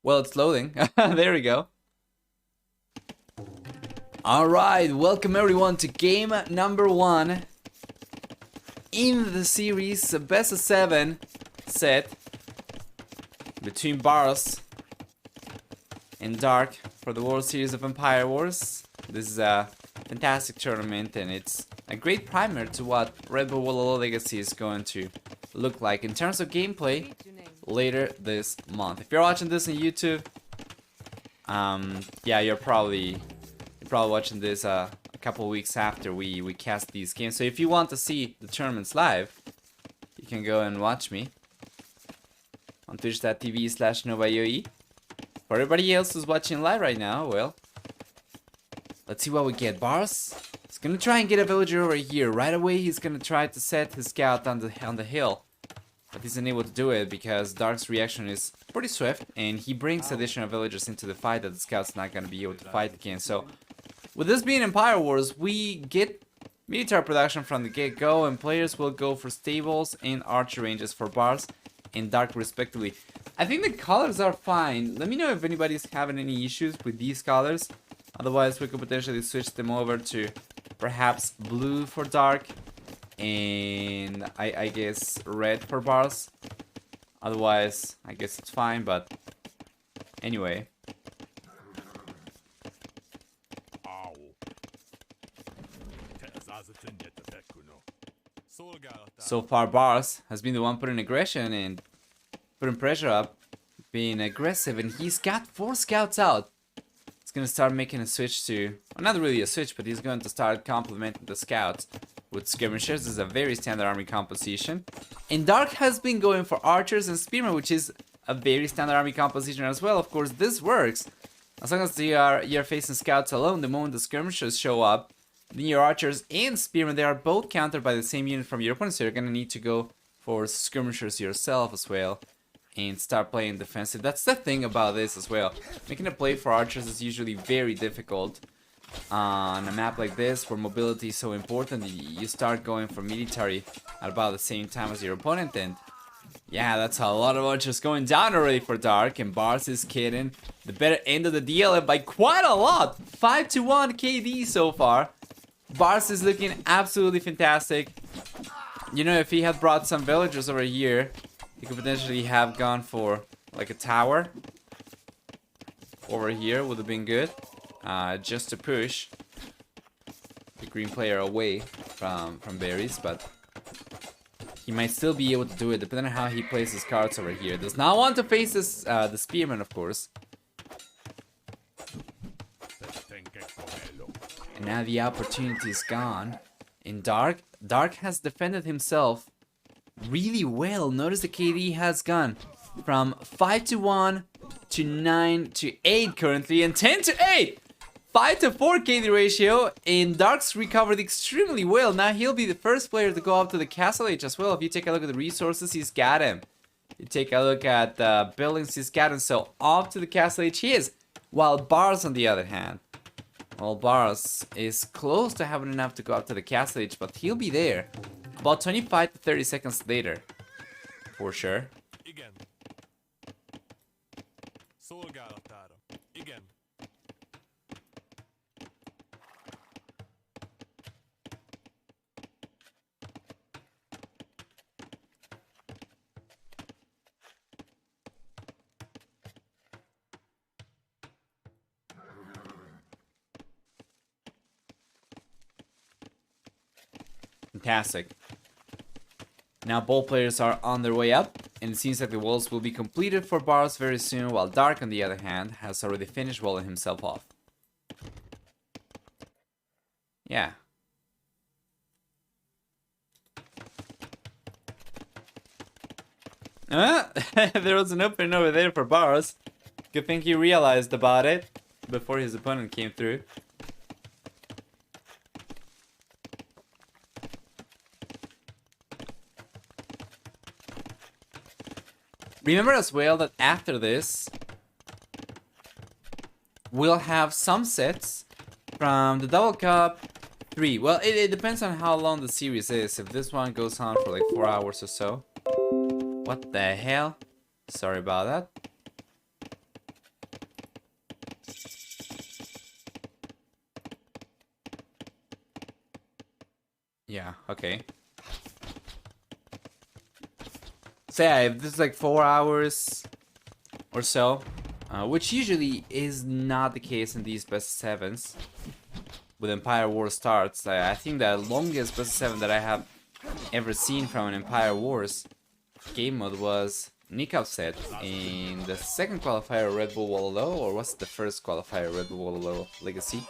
Well, it's loading. There we go. Alright, welcome everyone to game number 1 in the series, best of 7 set between Bars and Dark for the World Series of Empire Wars. This is a fantastic tournament and it's a great primer to what Red Bull Wololo Legacy is going to look like in terms of gameplay later this month. If you're watching this on YouTube, yeah, you're probably watching this a couple weeks after we cast these games. So if you want to see the tournaments live, you can go and watch me on twitch.tv/NovaYoE. For everybody else who's watching live right now, well, let's see what we get. Bars is gonna try and get a villager over here. Right away he's gonna try to set his scout on the hill. But he's unable to do it because Dark's reaction is pretty swift and he brings additional villagers into the fight that the scout's not gonna be able to fight against. So with this being Empire Wars, we get military production from the get-go and players will go for stables and archer ranges for Bars and Dark respectively. I think the colors are fine. Let me know if anybody's having any issues with these colors. Otherwise, we could potentially switch them over to perhaps blue for Dark and I guess red for Bars. Otherwise, I guess it's fine, but anyway. So far, Bars has been the one putting aggression and putting pressure up, being aggressive, and he's got 4 scouts out. He's gonna start making a switch to, well, not really a switch, but he's going to start complementing the scouts with skirmishers. This is a very standard army composition. And Dark has been going for archers and spearmen, which is a very standard army composition as well. Of course, this works as long as you're facing scouts alone. The moment the skirmishers show up, then your archers and spearmen, they are both countered by the same unit from your opponent, so you're gonna need to go for skirmishers yourself as well and start playing defensive. That's the thing about this as well. Making a play for archers is usually very difficult on a map like this where mobility is so important. You start going for military at about the same time as your opponent, and yeah, that's a lot of archers going down already for Dark, and Bars is getting the better end of the deal and by quite a lot. 5-1 KD so far. Bars is looking absolutely fantastic. You know, if he had brought some villagers over here, he could potentially have gone for like a tower over here. Would have been good, just to push the green player away from berries, but he might still be able to do it depending on how he plays his cards over here. Does not want to face this, the spearman, of course. And now the opportunity is gone. In Dark has defended himself really well. Notice the KD has gone from 5-1 to 9-8 currently, and 10-8. 5-4 KD ratio, and Dark's recovered extremely well. Now he'll be the first player to go up to the Castle Age as well. If you take a look at the resources, he's got him. You take a look at the buildings, he's got him. So off to the Castle Age he is. While Bars, on the other hand, well, Bars is close to having enough to go up to the Castle Age, but he'll be there about 25 to 30 seconds later, for sure. Fantastic. Now both players are on their way up, and it seems like the walls will be completed for Bars very soon, while Dark, on the other hand, has already finished walling himself off. Yeah. There was an opening over there for Bars. Good thing he realized about it before his opponent came through. Remember as well that after this, we'll have some sets from the Double Cup 3. Well, it depends on how long the series is. If this one goes on for like 4 hours or so. What the hell? Sorry about that. Okay. So yeah, if this is like 4 hours or so, which usually is not the case in these best 7s. With Empire Wars starts, I think the longest best 7 that I have ever seen from an Empire Wars game mode was Nick upset in the second qualifier Red Bull Wallow, or was it the first qualifier Red Bull Wallow Legacy?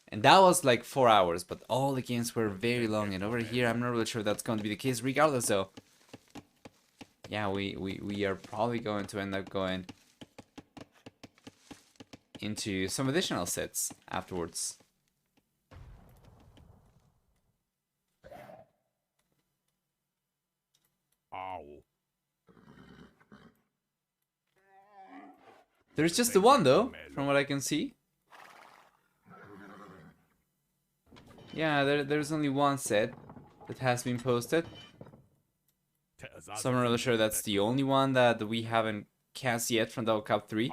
And that was like 4 hours, but all the games were very long, and over here I'm not really sure that's going to be the case. Regardless though, yeah, we are probably going to end up going into some additional sets afterwards. There's just the one though, from what I can see. Yeah, there's only one set that has been posted. So I'm not really sure that's the only one that we haven't cast yet from Double Cup 3.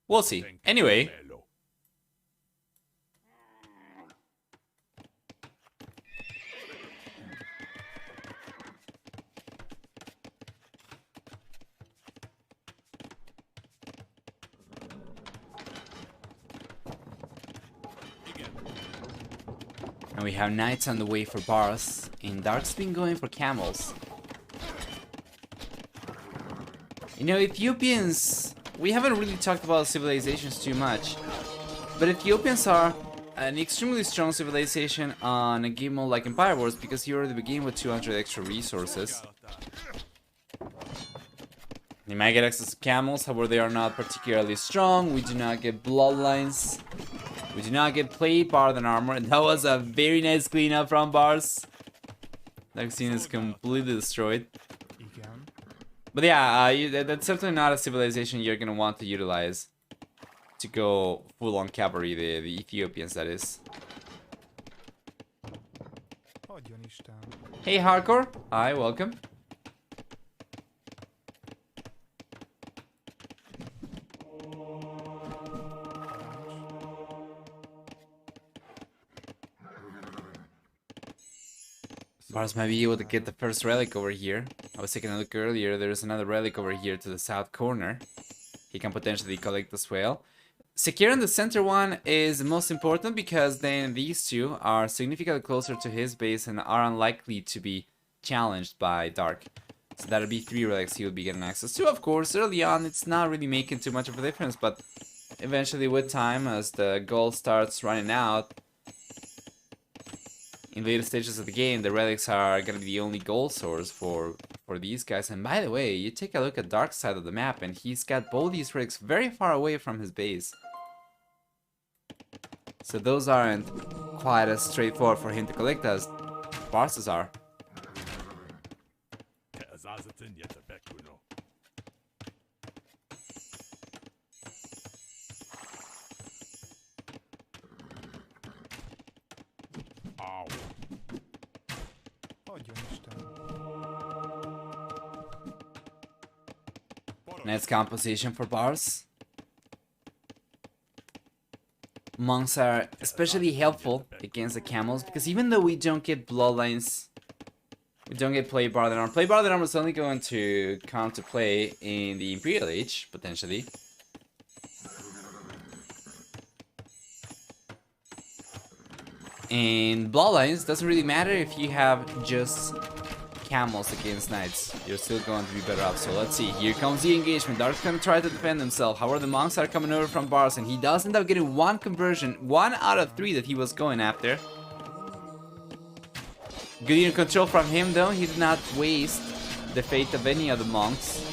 We'll see. Anyway. And we have knights on the way for bars, and Dark's been going for camels. You know, Ethiopians, we haven't really talked about civilizations too much, but Ethiopians are an extremely strong civilization on a game mode like Empire Wars because you already begin with 200 extra resources. You might get access to camels, however they are not particularly strong. We do not get bloodlines. We do not get plate, bar than armor, and that was a very nice cleanup from Bars. That scene is completely destroyed. But yeah, that's certainly not a civilization you're gonna want to utilize to go full-on cavalry, the Ethiopians, that is. Hey Hardcore, hi, welcome. Bars might be able to get the first relic over here. I was taking a look earlier, there's another relic over here to the south corner. He can potentially collect as well. Securing the center one is the most important because then these two are significantly closer to his base and are unlikely to be challenged by Dark. So that'll be 3 relics he will be getting access to. Of course, early on it's not really making too much of a difference, but eventually with time, as the gold starts running out, in later stages of the game, the relics are going to be the only gold source for these guys. And by the way, you take a look at Dark's side of the map, and he's got both these relics very far away from his base. So those aren't quite as straightforward for him to collect as Bars's are. Nice composition for Bars. Monks are especially helpful against the camels because even though we don't get bloodlines, we don't get play bar than armor. Play bar than armor is only going to come to play in the Imperial Age, potentially. And bloodlines doesn't really matter if you have just camels against knights. You're still going to be better off. So let's see. Here comes the engagement. Dark's gonna try to defend himself. However, the monks are coming over from Bars, and he does end up getting 1 conversion, 1 out of 3 that he was going after. Good unit control from him, though. He did not waste the fate of any of the monks.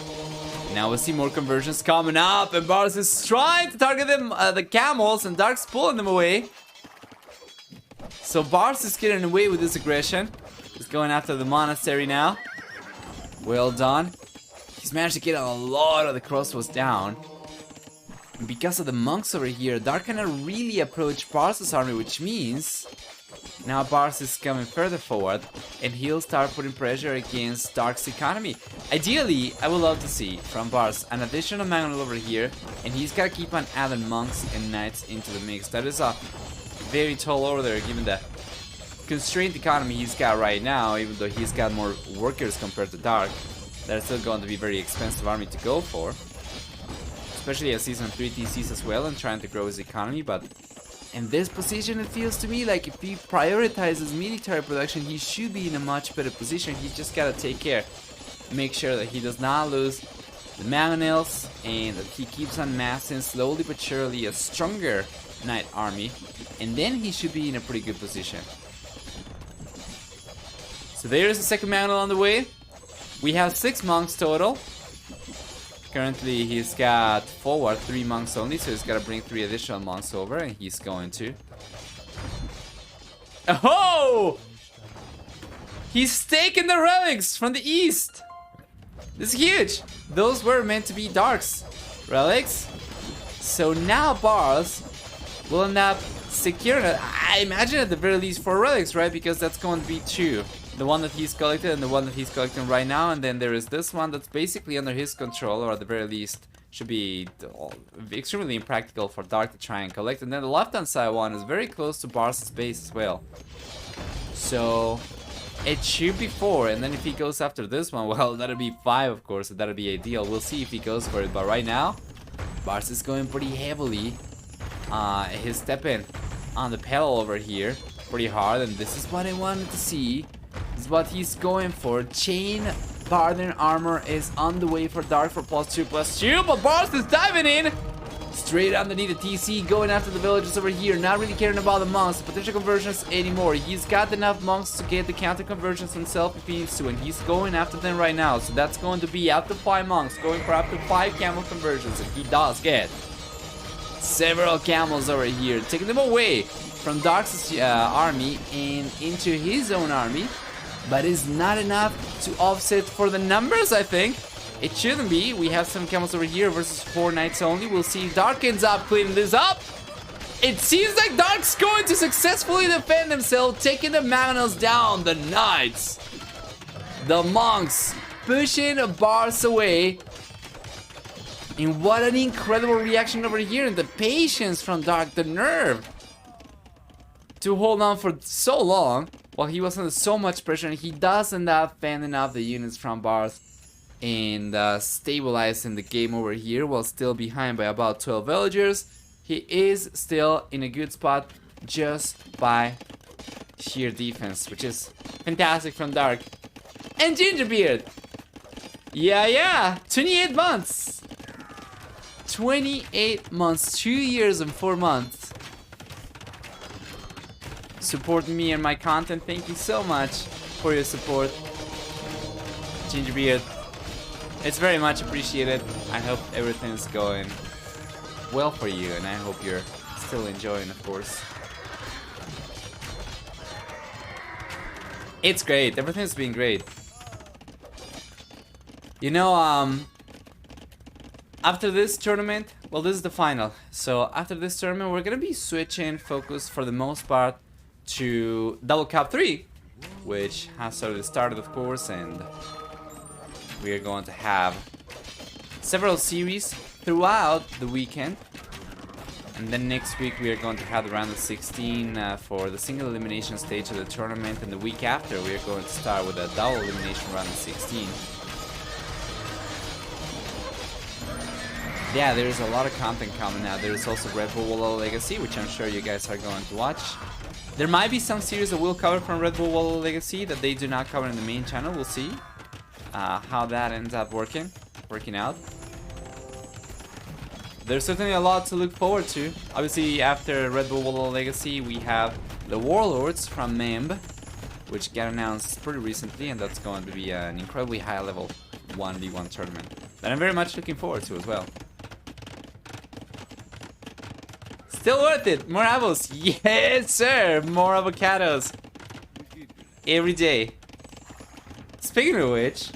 Now we'll see more conversions coming up, and Bars is trying to target them, the camels, and Dark's pulling them away. So Bars is getting away with this aggression. He's going after the monastery now. Well done. He's managed to get a lot of the crossbows down. And because of the monks over here, Dark cannot really approach Bars' army, which means now Bars is coming further forward and he'll start putting pressure against Dark's economy. Ideally, I would love to see from Bars an additional manual over here, and he's got to keep on adding monks and knights into the mix. That is a very tall order given the constrained economy he's got right now, even though he's got more workers compared to Dark, that's still going to be very expensive army to go for. Especially as Season 3 TCs as well and trying to grow his economy, but in this position it feels to me like if he prioritizes military production, he should be in a much better position. He's just gotta take care, make sure that he does not lose the mangonels and that he keeps on massing slowly but surely a stronger Knight army, and then he should be in a pretty good position. So there's the second mangonel on the way. We have 6 monks total. Currently he's got forward 3 monks only, so he's got to bring 3 additional monks over, and he's going to. Oh! He's taking the relics from the east! This is huge! Those were meant to be Dark's relics. So now Bars will end up securing it. I imagine at the very least 4 relics, right? Because that's going to be 2. The one that he's collected and the one that he's collecting right now, and then there is this one that's basically under his control, or at the very least should be extremely impractical for Dark to try and collect. And then the left hand side one is very close to Bars' base as well, so it should be 4. And then if he goes after this one, well, that'll be 5, of course, so that'll be ideal. We'll see if he goes for it, but right now Bars is going pretty heavily. He's stepping on the pedal over here pretty hard, and this is what I wanted to see. This is what he's going for. Chain Barden armor is on the way for Dark for +2/+2, but Bars is diving in straight underneath the TC, going after the villagers over here, not really caring about the monks, the potential conversions anymore. He's got enough monks to get the counter conversions himself if he needs to, and he's going after them right now. So that's going to be up to 5 monks, going for up to 5 camel conversions, and he does get several camels over here, taking them away from Dark's army and into his own army. But it's not enough to offset for the numbers, I think. It shouldn't be. We have some camels over here versus 4 knights only. We'll see if Dark ends up cleaning this up. It seems like Dark's going to successfully defend himself, taking the mangonels down. The knights, the monks, pushing Bars away. And what an incredible reaction over here, and the patience from Dark, the nerve to hold on for so long while he was under so much pressure, and he does end up fending off the units from Bars and stabilizing the game over here while still behind by about 12 villagers. He is still in a good spot just by sheer defense, which is fantastic from Dark. And Gingerbeard! Yeah, 28 months! 28 months, 2 years and 4 months. Supporting me and my content. Thank you so much for your support, Gingerbeard. It's very much appreciated. I hope everything's going well for you, and I hope you're still enjoying, of course. It's great. Everything's been great. You know, after this tournament, well, this is the final. So after this tournament, we're gonna be switching focus for the most part to Double Cup 3, which has already started, of course, and we are going to have several series throughout the weekend. And then next week we are going to have the round of 16 for the single elimination stage of the tournament, and the week after we are going to start with a double elimination round of 16. Yeah, there's a lot of content coming out. There's also Red Bull Wall Legacy, which I'm sure you guys are going to watch. There might be some series that we'll cover from Red Bull Wall Legacy that they do not cover in the main channel. We'll see how that ends up working out. There's certainly a lot to look forward to. Obviously, after Red Bull Wall Legacy, we have the Warlords from MEMB, which got announced pretty recently, and that's going to be an incredibly high-level 1v1 tournament that I'm very much looking forward to as well. Still worth it! More apples! Yes, sir! More avocados! Every day. Speaking of which,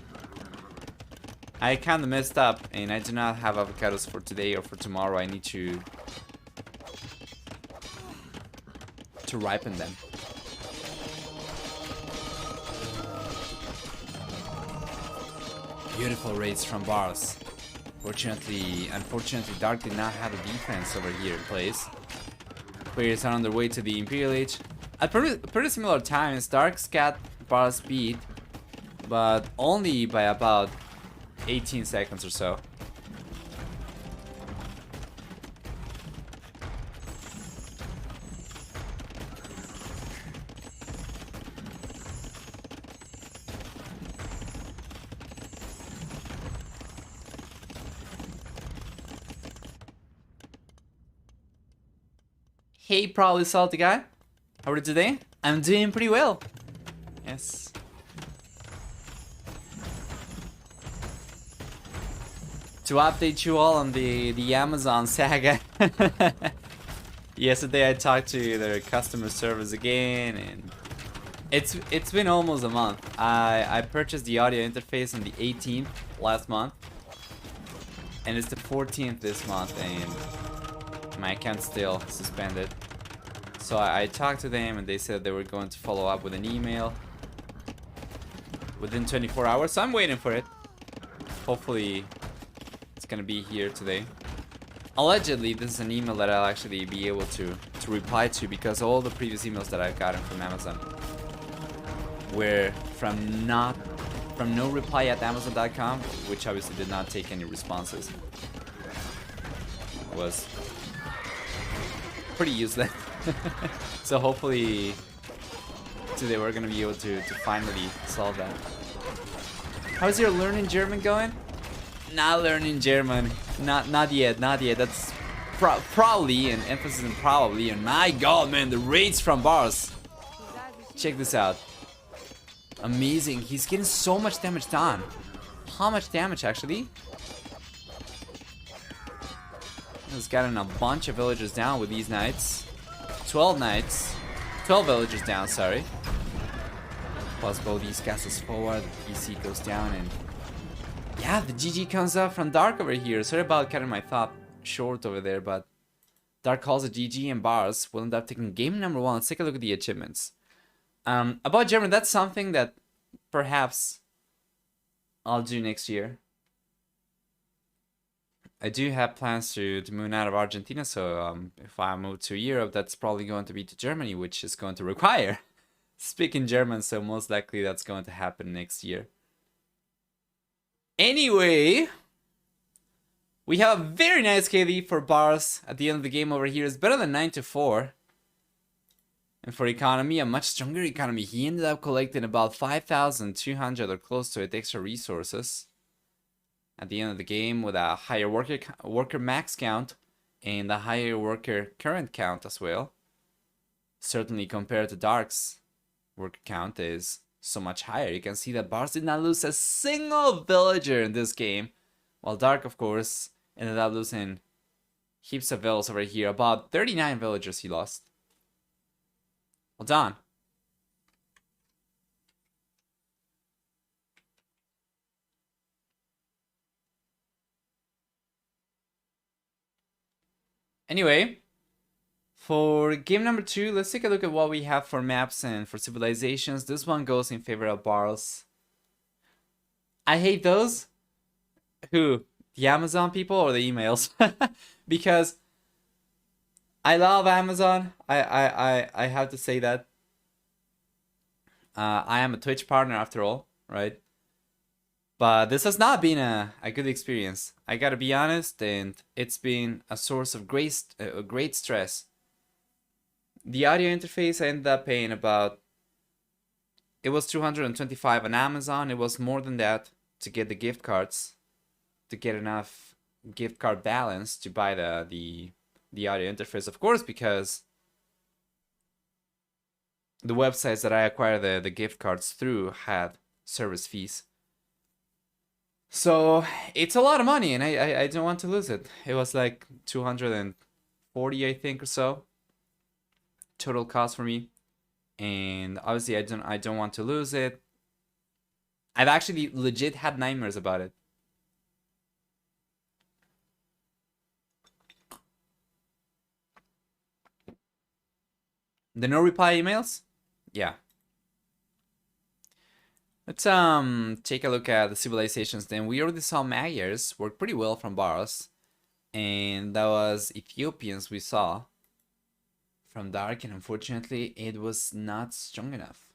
I kinda messed up and I do not have avocados for today or for tomorrow. I need to ripen them. Beautiful raids from Bars. Unfortunately, Dark did not have a defense over here in place. Players are on their way to the Imperial Age. At pretty similar times, Dark's got Bar's beat, but only by about 18 seconds or so. Hey, probably salty guy. How are you today? I'm doing pretty well. Yes. To update you all on the Amazon saga. Yesterday I talked to their customer service again, and it's been almost a month. I purchased the audio interface on the 18th last month, and it's the 14th this month, and my account's still suspended. So I talked to them, and they said they were going to follow up with an email within 24 hours. So I'm waiting for it. Hopefully it's gonna be here today. Allegedly, this is an email that I'll actually be able to reply to, because all the previous emails that I've gotten from Amazon were from no reply at Amazon.com, which obviously did not take any responses. It was pretty useless. So hopefully today we're gonna be able to finally solve that. How's your learning German going? Not learning German. Not yet. That's probably, an emphasis on probably. And my god, man, the raids from bars. Check this out. Amazing. He's getting so much damage done. How much damage, actually? He's gotten a bunch of villagers down with these knights. 12 knights. 12 villagers down, sorry. Plus both these castles forward. PC goes down, and yeah, the GG comes up from Dark over here. Sorry about cutting my thought short over there, but Dark calls it GG, and Bars will end up taking game number 1. Let's take a look at the achievements. About German, that's something that perhaps I'll do next year. I do have plans to move out of Argentina, so if I move to Europe, that's probably going to be to Germany, which is going to require speaking German, so most likely that's going to happen next year. Anyway, we have a very nice KD for Bars at the end of the game over here. It's better than 9-4. And for economy, a much stronger economy. He ended up collecting about 5,200 or close to it extra resources at the end of the game, with a higher worker max count and a higher worker current count as well. Certainly compared to Dark's worker count is so much higher. You can see that Bars did not lose a single villager in this game, while Dark, of course, ended up losing heaps of villas over here. About 39 villagers he lost. Well done. Anyway, for game number 2, let's take a look at what we have for maps and for civilizations. This one goes in favor of Bars. I hate those. Who? The Amazon people or the emails? Because I love Amazon. I have to say that. I am a Twitch partner after all, right? But this has not been a good experience. I gotta be honest, and it's been a source of great stress. The audio interface I ended up paying about, it was $225 on Amazon. It was more than that to get the gift cards, to get enough gift card balance to buy the audio interface, of course, because the websites that I acquired the gift cards through had service fees. So it's a lot of money, and I don't want to lose it. It was like 240, I think, or so, total cost for me, and obviously I don't want to lose it. I've actually legit had nightmares about it. The no reply emails? Yeah. Let's take a look at the civilizations then. We already saw Magyars work pretty well from Bars, and that was Ethiopians we saw from Dark, and unfortunately it was not strong enough.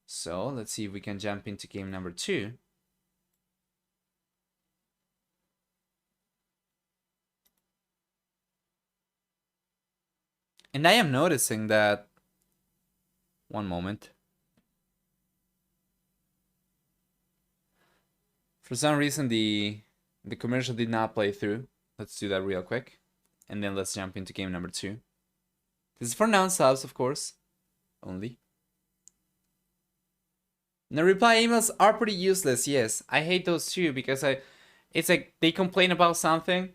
So let's see if we can jump into game number 2. And I am noticing that... One moment. For some reason the commercial did not play through. Let's do that real quick. And then let's jump into game number 2. This is for non-subs, of course. Only. The reply emails are pretty useless, yes. I hate those too because it's like they complain about something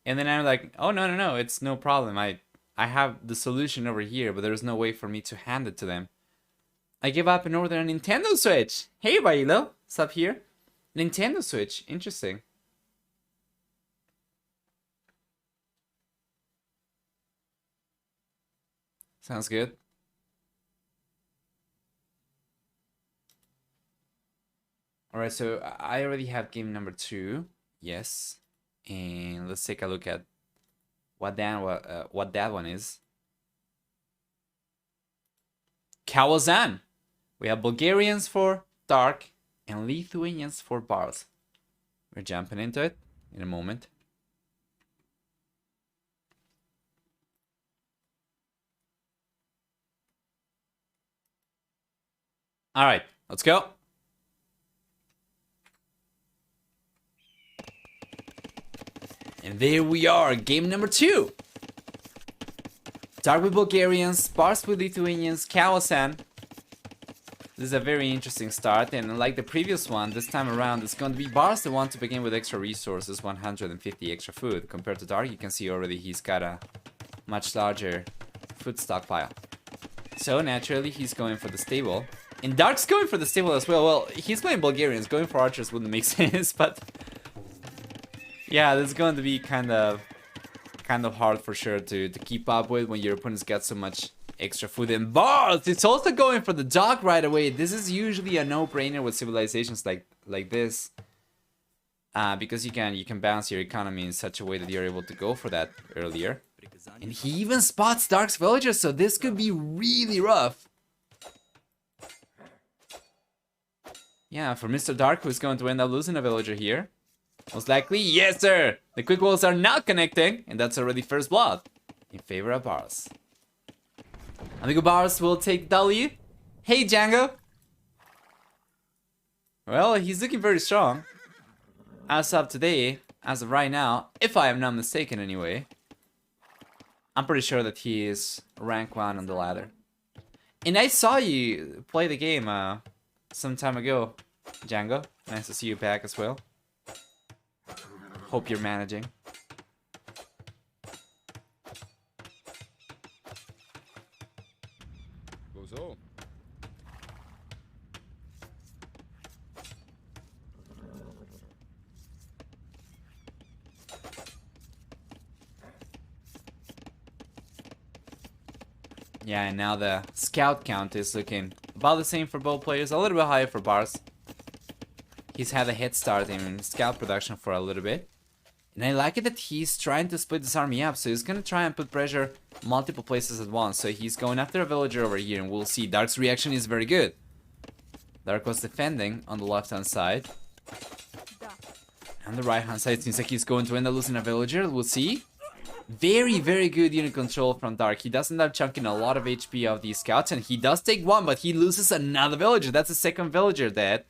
and then I'm like, oh no, it's no problem. I have the solution over here, but there's no way for me to hand it to them. I give up and order a Nintendo Switch. Hey Bailo, what's up here? Nintendo Switch, interesting. Sounds good. Alright, so I already have game number 2. Yes. And let's take a look at what that one is. Kawazan. We have Bulgarians for Dark and Lithuanians for Bars. We're jumping into it in a moment. Alright, let's go. And there we are, game number 2. Dark with Bulgarians, Bars with Lithuanians, Kawazan. This is a very interesting start, and like the previous one, this time around it's going to be Bars that want to begin with extra resources, 150 extra food. Compared to Dark, you can see already he's got a much larger food stockpile. So naturally he's going for the stable. And Dark's going for the stable as well. Well, he's playing Bulgarians, going for archers wouldn't make sense, but... yeah, this is going to be kind of hard for sure to keep up with when your opponent's got so much extra food. And Bars, it's also going for the dog right away. This is usually a no-brainer with civilizations like this, because you can balance your economy in such a way that you're able to go for that earlier. And he even spots Dark's villagers, so this could be really rough. Yeah, for Mr. Dark, who's going to end up losing a villager here. Most likely, yes sir! The quick walls are not connecting, and that's already first blood in favor of Bars. Amigo Bars will take W. Hey Django! Well, he's looking very strong. As of today, as of right now, if I am not mistaken anyway. I'm pretty sure that he is rank 1 on the ladder. And I saw you play the game some time ago, Django. Nice to see you back as well. Hope you're managing. Yeah, and now the scout count is looking about the same for both players, a little bit higher for Bars. He's had a head start in scout production for a little bit. And I like it that he's trying to split this army up, so he's gonna try and put pressure multiple places at once. So he's going after a villager over here, and we'll see. Dark's reaction is very good. Dark was defending on the left-hand side. On the right-hand side, it seems like he's going to end up losing a villager. We'll see. Very, very good unit control from Dark. He does end up chunking a lot of HP of these scouts, and he does take one, but he loses another villager. That's the second villager dead.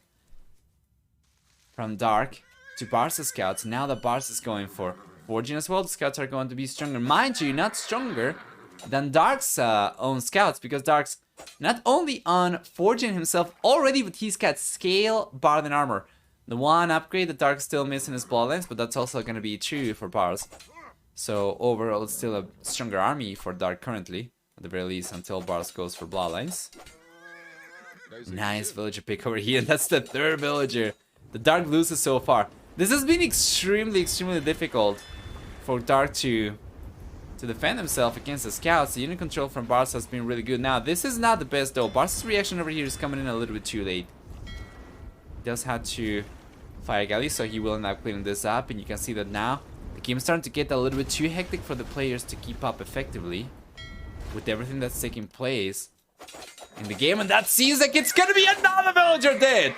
From Dark to Bars' scouts. Now that Bars is going for forging as well. The scouts are going to be stronger. Mind you, not stronger than Dark's own scouts, because Dark's not only on forging himself already, but he's got scale, bard, and armor. The one upgrade that Dark's still missing is bloodlines, but that's also going to be true for Bars. So overall, it's still a stronger army for Dark currently, at the very least, until Bars goes for bloodlines. Nice villager pick over here. That's the third villager. The Dark loses so far. This has been extremely difficult for Dark to defend himself against the scouts. The unit control from Bars has been really good. Now, this is not the best though. Bars' reaction over here is coming in a little bit too late. He does have to fire galley, so he will end up cleaning this up. And you can see that now the game's starting to get a little bit too hectic for the players to keep up effectively. with everything that's taking place in the game. And that seems like it's gonna be another villager dead!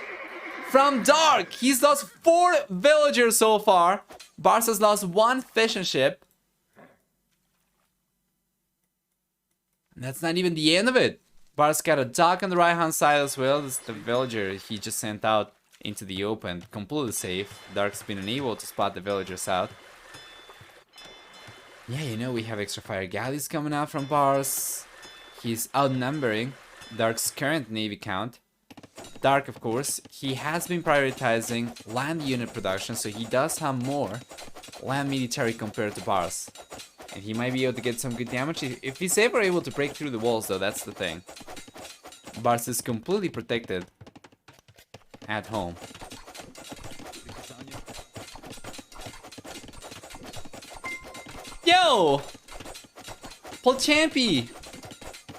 From Dark, he's lost 4 villagers so far. Bars has lost 1 fishing ship. And that's not even the end of it. Bars got a dock on the right hand side as well. This is the villager he just sent out into the open, completely safe. Dark's been unable to spot the villagers out. Yeah, you know, we have extra fire galleys coming out from Bars. He's outnumbering Dark's current navy count. Dark, of course, he has been prioritizing land unit production, so he does have more land military compared to Bars. And he might be able to get some good damage if he's ever able to break through the walls, though. That's the thing. Bars is completely protected at home. Yo! Polchampi!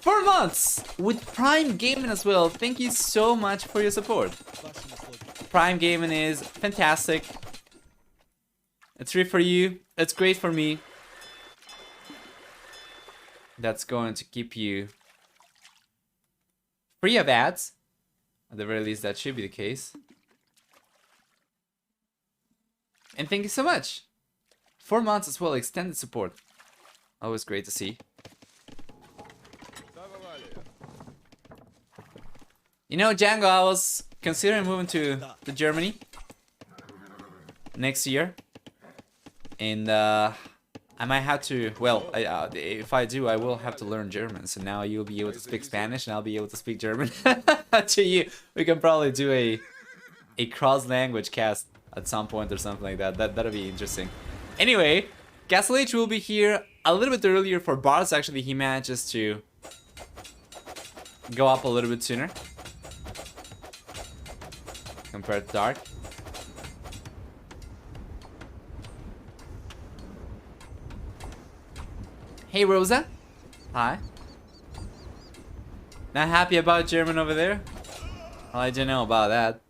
4 months with Prime Gaming as well. Thank you so much for your support. Prime Gaming is fantastic. It's free for you. It's great for me. That's going to keep you free of ads. At the very least, that should be the case. And thank you so much. 4 months as well, extended support. Always great to see. You know, Django, I was considering moving to Germany next year. And I might have to, well, if I do, I will have to learn German. So now you'll be able to speak Spanish and I'll be able to speak German to you. We can probably do a cross-language cast at some point or something like that. That'll be interesting. Anyway, Castle H will be here a little bit earlier for Bars. Actually, he manages to go up a little bit sooner compared to Dark. Hey Rosa. Hi. Not happy about German over there? Well, I don't know about that.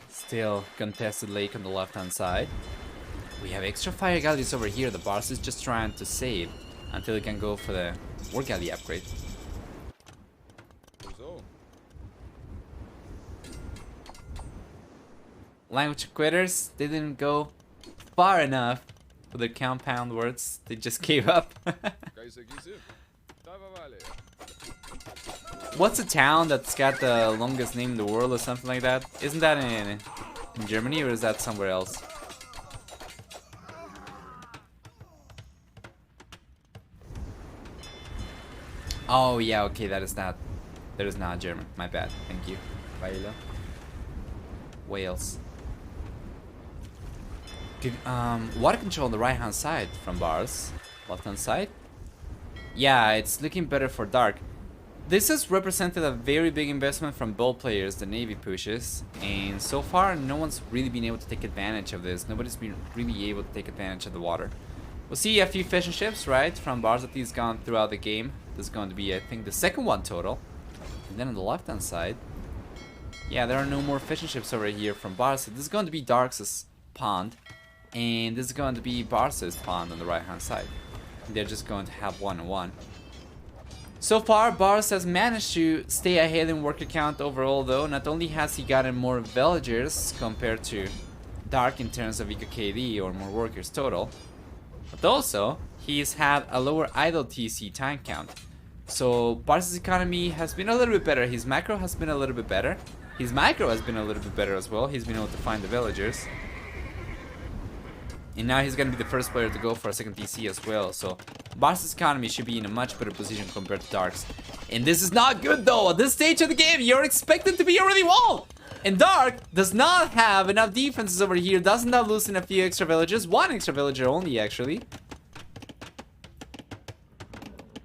Still contested lake on the left hand side. We have extra fire galleys over here. The Bars is just trying to save until he can go for the war galley upgrade. Language quitters, they didn't go far enough for the compound words. They just gave up. What's a town that's got the longest name in the world or something like that? Isn't that in Germany or is that somewhere else? Oh yeah, okay, that is not German. My bad. Thank you. Baila. Wales. Good, water control on the right hand side from Bars. Left hand side. Yeah, it's looking better for Dark. This has represented a very big investment from both players, the Navy pushes, and so far no one's really been able to take advantage of this. Nobody's been really able to take advantage of the water. We'll see a few fishing ships, right, from Bars that he's gone throughout the game. This is going to be, I think, the second one total. And then on the left hand side, yeah, there are no more fishing ships over here from Bars. So this is going to be Dark's pond, and this is going to be Bars' pond on the right hand side. They're just going to have 1-on-1. So far, Bars has managed to stay ahead in worker count overall, though. Not only has he gotten more villagers compared to Dark in terms of EKD or more workers total, but also he's had a lower idle TC time count. So Bars' economy has been a little bit better. His macro has been a little bit better. His micro has been a little bit better as well. He's been able to find the villagers. And now he's going to be the first player to go for a second TC as well. So Bars' economy should be in a much better position compared to Dark's. And this is not good though. At this stage of the game, you're expected to be already walled. And Dark does not have enough defenses over here. Doesn't have losing a few extra villagers. One extra villager only, actually.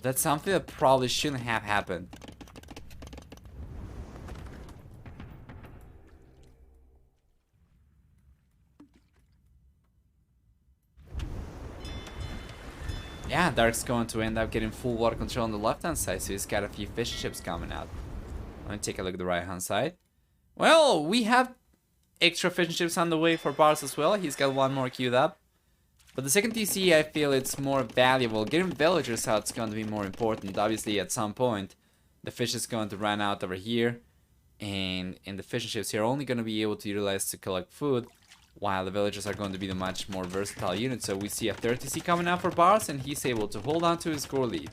That's something that probably shouldn't have happened. Yeah, Dark's going to end up getting full water control on the left-hand side, so he's got a few fish ships coming out. Let me take a look at the right-hand side. Well, we have extra fishing ships on the way for Bars as well. He's got one more queued up. But the second TC, I feel it's more valuable. Getting villagers out is going to be more important. Obviously, at some point, the fish is going to run out over here. And the fishing ships here are only going to be able to utilize to collect food, while the villagers are going to be the much more versatile unit. So we see a 30C coming out for Bars, and he's able to hold on to his score lead.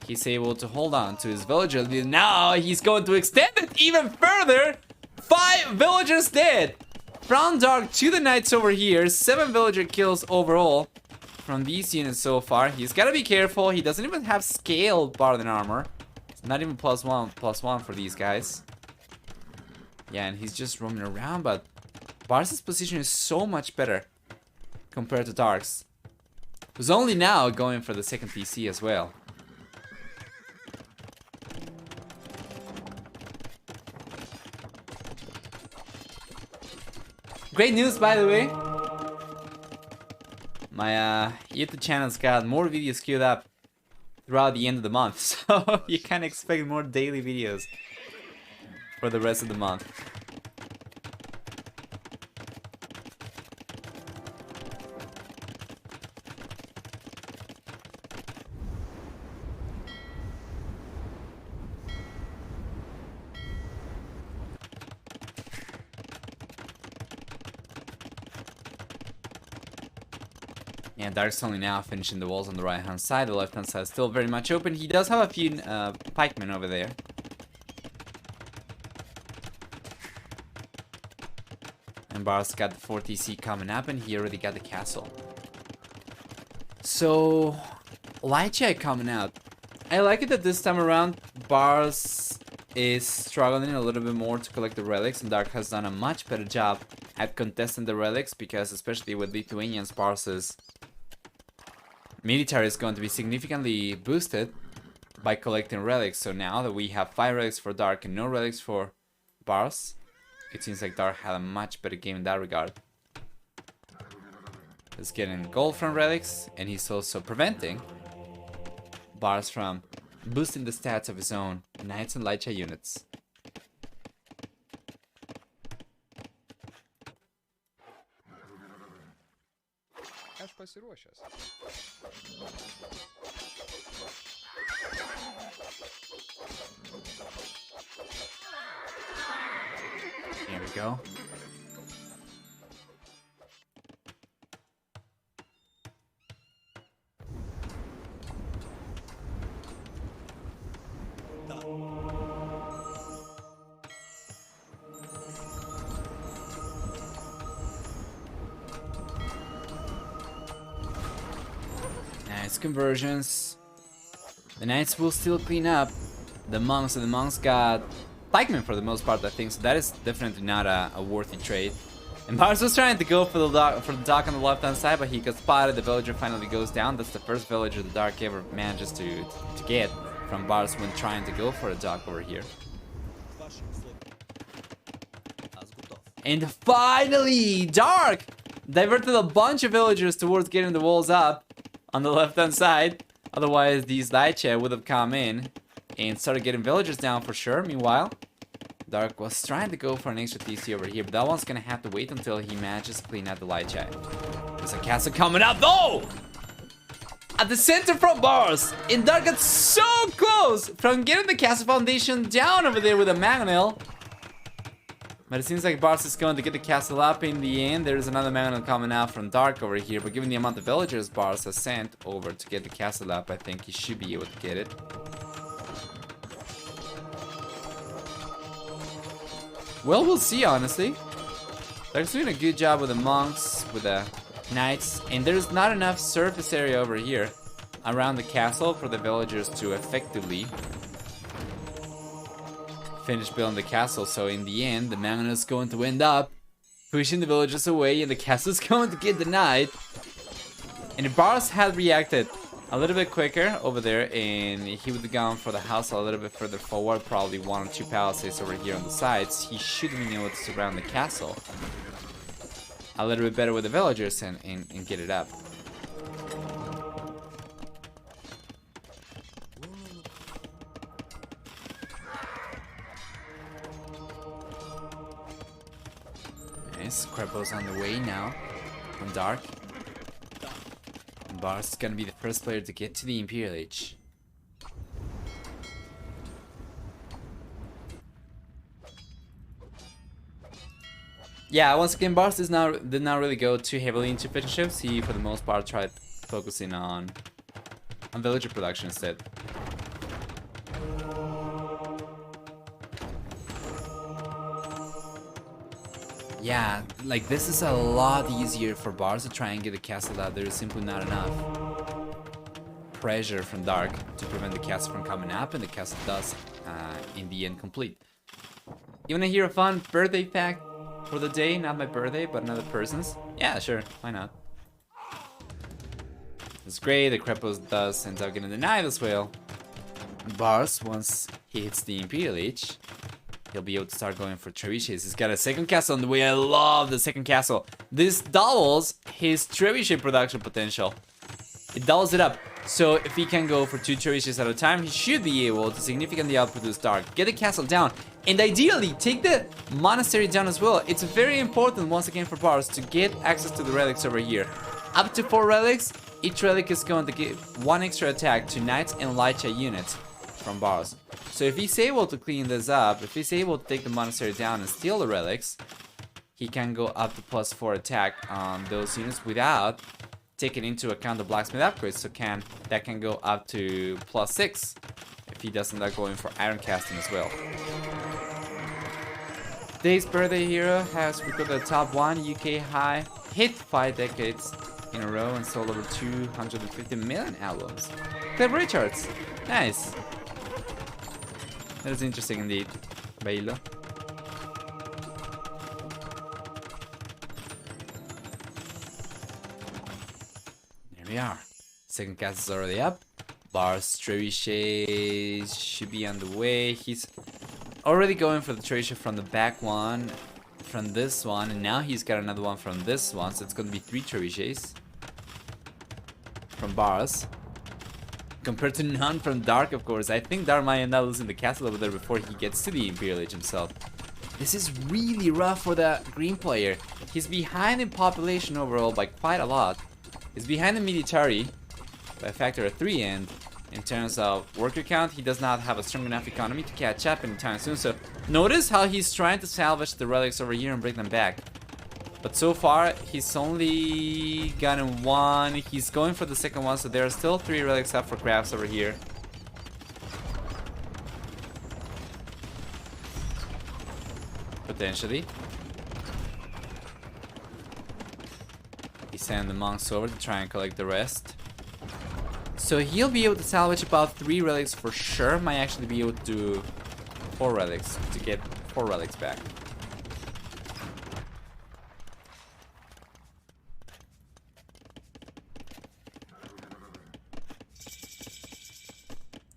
He's able to hold on to his villager lead. Now he's going to extend it even further. 5 villagers dead. From Dark to the Knights over here. 7 villager kills overall from these units so far. He's got to be careful. He doesn't even have scaled Barden armor. It's not even +1 for these guys. Yeah, and he's just roaming around, but Bars' position is so much better compared to Dark's, who's only now going for the second PC as well. Great news, by the way. My YouTube channel's got more videos queued up throughout the end of the month, so you can expect more daily videos for the rest of the month. And Dark's only now finishing the walls on the right hand side. The left hand side is still very much open. He does have a few pikemen over there. And Bars got the 4TC coming up, and he already got the castle. So, Lychai coming out. I like it that this time around Bars is struggling a little bit more to collect the relics, and Dark has done a much better job at contesting the relics, because especially with Lithuanians, Bars's military is going to be significantly boosted by collecting relics. So now that we have 5 relics for Dark and no relics for Bars, it seems like Dark had a much better game in that regard. He's getting gold from relics, and he's also preventing Bars from boosting the stats of his own Knights and Lychai units. Here we go. Nice conversions. The Knights will still clean up the monks, and the monks got pikemen for the most part, I think, so that is definitely not a worthy trade. And Bars was trying to go for the dock on the left hand side, but he got spotted. The villager finally goes down. That's the first villager the Dark ever manages to get from Bars when trying to go for a dock over here. And finally, Dark diverted a bunch of villagers towards getting the walls up on the left hand side. Otherwise, these Lychai would have come in and started getting villagers down for sure. Meanwhile, Dark was trying to go for an extra TC over here, but that one's gonna have to wait until he manages to clean out the Lychai. There's a castle coming up, though! At the center from Bars! And Dark got so close from getting the castle foundation down over there with a mangonel. But it seems like Bars is going to get the castle up in the end. There's another mangonel coming out from Dark over here, but given the amount of villagers Bars has sent over to get the castle up, I think he should be able to get it. Well, we'll see, honestly. Dark's doing a good job with the monks, with the knights, and there's not enough surface area over here around the castle for the villagers to effectively finish building the castle. So in the end, the mangonel is going to end up pushing the villagers away, and the castle is going to get denied. And if Bars had reacted a little bit quicker over there, and he would have gone for the house a little bit further forward, probably 1 or 2 palisades over here on the sides, he should have been able to surround the castle a little bit better with the villagers and get it up. Nice. Crepos on the way now from Dark. And Bars is gonna be the first player to get to the Imperial Age. Yeah, once again, Bars did not really go too heavily into fishing ships. He, for the most part, tried focusing on villager production instead. Yeah, like this is a lot easier for Bars to try and get a castle out. There is simply not enough pressure from Dark to prevent the castle from coming up, and the castle does, in the end, complete. You wanna hear a fun birthday fact for the day? Not my birthday, but another person's? Yeah, sure, why not? It's great, the Krepos does ends up getting denied as well. Bars, once he hits the Imperial Age, he'll be able to start going for trebuchets. He's got a second castle on the way. I love the second castle. This doubles his trebuchet production potential. It doubles it up. So if he can go for 2 trebuchets at a time, he should be able to significantly outproduce Dark. Get the castle down, and ideally take the monastery down as well. It's very important once again for Bars to get access to the relics over here. Up to 4 relics. Each relic is going to give 1 extra attack to Knights and Lycha units from Bars. So if he's able to clean this up, if he's able to take the monastery down and steal the relics, he can go up to +4 attack on those units without taking into account the blacksmith upgrades. So that can go up to +6 if he doesn't end up going for iron casting as well. Today's birthday hero has recorded the top 1 UK high, hit 5 decades in a row, and sold over 250 million albums. Cliff Richards, nice. That is interesting indeed. Bailo. There we are. Second cast is already up. Bars trebuchet should be on the way. He's already going for the trebuchet from the back one, from this one, and now he's got another one from this one, so it's gonna be 3 trebuchets from Bars. Compared to none from Dark, of course. I think Dark might end up losing the castle over there before he gets to the Imperial Age himself. This is really rough for the green player. He's behind in population overall by quite a lot. He's behind the military by a factor of 3, and in terms of worker count, he does not have a strong enough economy to catch up anytime soon. So notice how he's trying to salvage the relics over here and bring them back. But so far, he's only gotten 1. He's going for the second one, so there are still 3 relics up for grabs over here. Potentially. He's sending the monks over to try and collect the rest. So he'll be able to salvage about 3 relics for sure. Might actually be able to do 4 relics to get 4 relics back.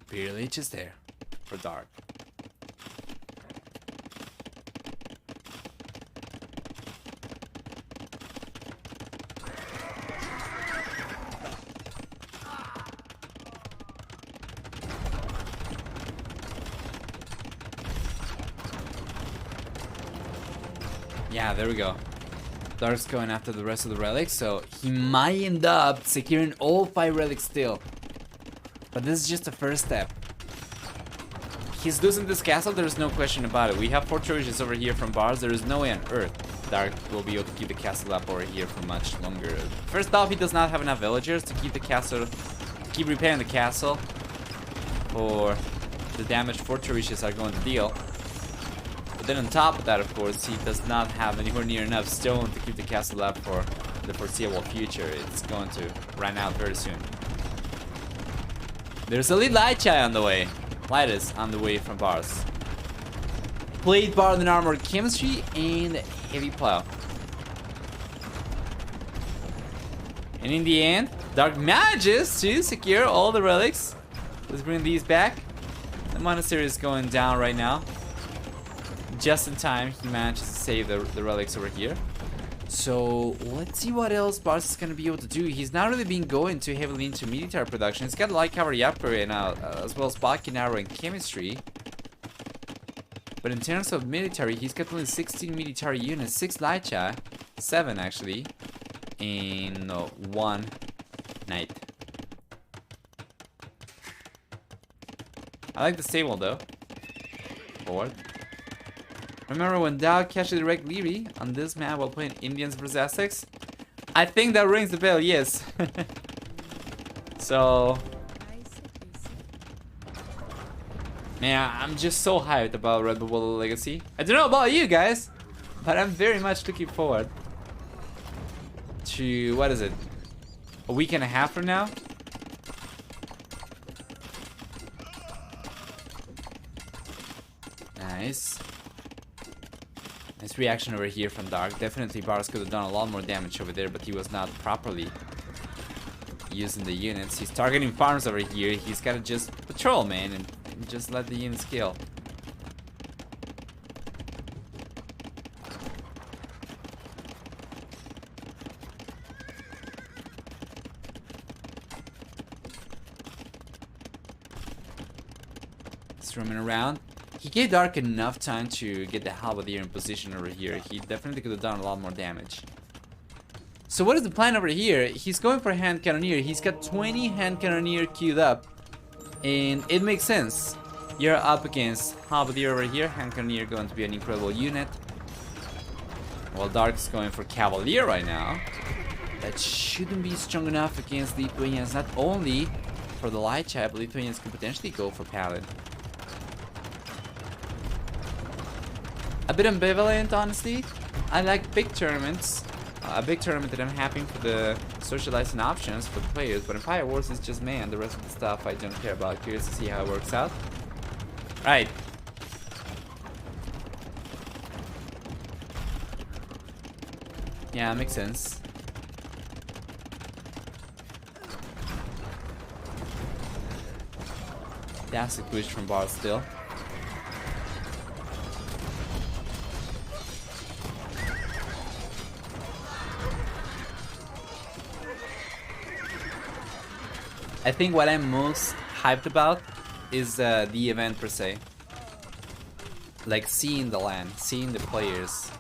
Imperial Age is there for Dark. Yeah, there we go. Dark's going after the rest of the relics, so he might end up securing all 5 relics still. But this is just the first step. He's losing this castle, there's no question about it. We have 4 trebuchets over here from Bars. There is no way on earth Dark will be able to keep the castle up over here for much longer. First off, he does not have enough villagers to keep the castle, keep repairing the castle for the damage 4 trebuchets are going to deal. But then on top of that, of course, he does not have anywhere near enough stone to keep the castle up for the foreseeable future. It's going to run out very soon. There's a lead Lycha on the way. Lightus on the way from Bars. Plate, bar, and armor, chemistry, and heavy plow. And in the end, Dark manages to secure all the relics. Let's bring these back. The monastery is going down right now. Just in time, he manages to save the relics over here. So let's see what else Bars is going to be able to do. He's not really been going too heavily into military production. He's got light cavalry upgrade now, as well as Baki arrow and chemistry. But in terms of military, he's got only 16 military units, 6 Lycha, 7 actually, in 1 knight. I like the stable though. Forward. Remember when Dow catches the direct Leary on this map while playing Indians vs Aztecs? I think that rings the bell, yes. So, man, I'm just so hyped about Red Bull Legacy. I don't know about you guys, but I'm very much looking forward to, what is it, a week and a half from now? Nice. Nice reaction over here from Dark. Definitely Bars could have done a lot more damage over there, but he was not properly using the units. He's targeting farms over here. He's got to just patrol, man, and just let the units kill. He's roaming around. He gave Dark enough time to get the Halberdier in position over here. He definitely could have done a lot more damage. So what is the plan over here? He's going for Hand Cannoneer. He's got 20 Hand Cannoneer queued up. And it makes sense. You're up against Halberdier over here. Hand Cannoneer going to be an incredible unit. While Dark's going for Cavalier right now. That shouldn't be strong enough against Lithuanians. Not only for the light chat, but Lithuanians can potentially go for Paladin. A bit ambivalent, honestly. I like big tournaments. A big tournament that I'm happy for the socializing options for the players, but Empire Wars is just man. The rest of the stuff I don't care about. Curious to see how it works out. Right. Yeah, makes sense. That's a push from Bard still. I think what I'm most hyped about is the event per se. Like seeing the land, seeing the players,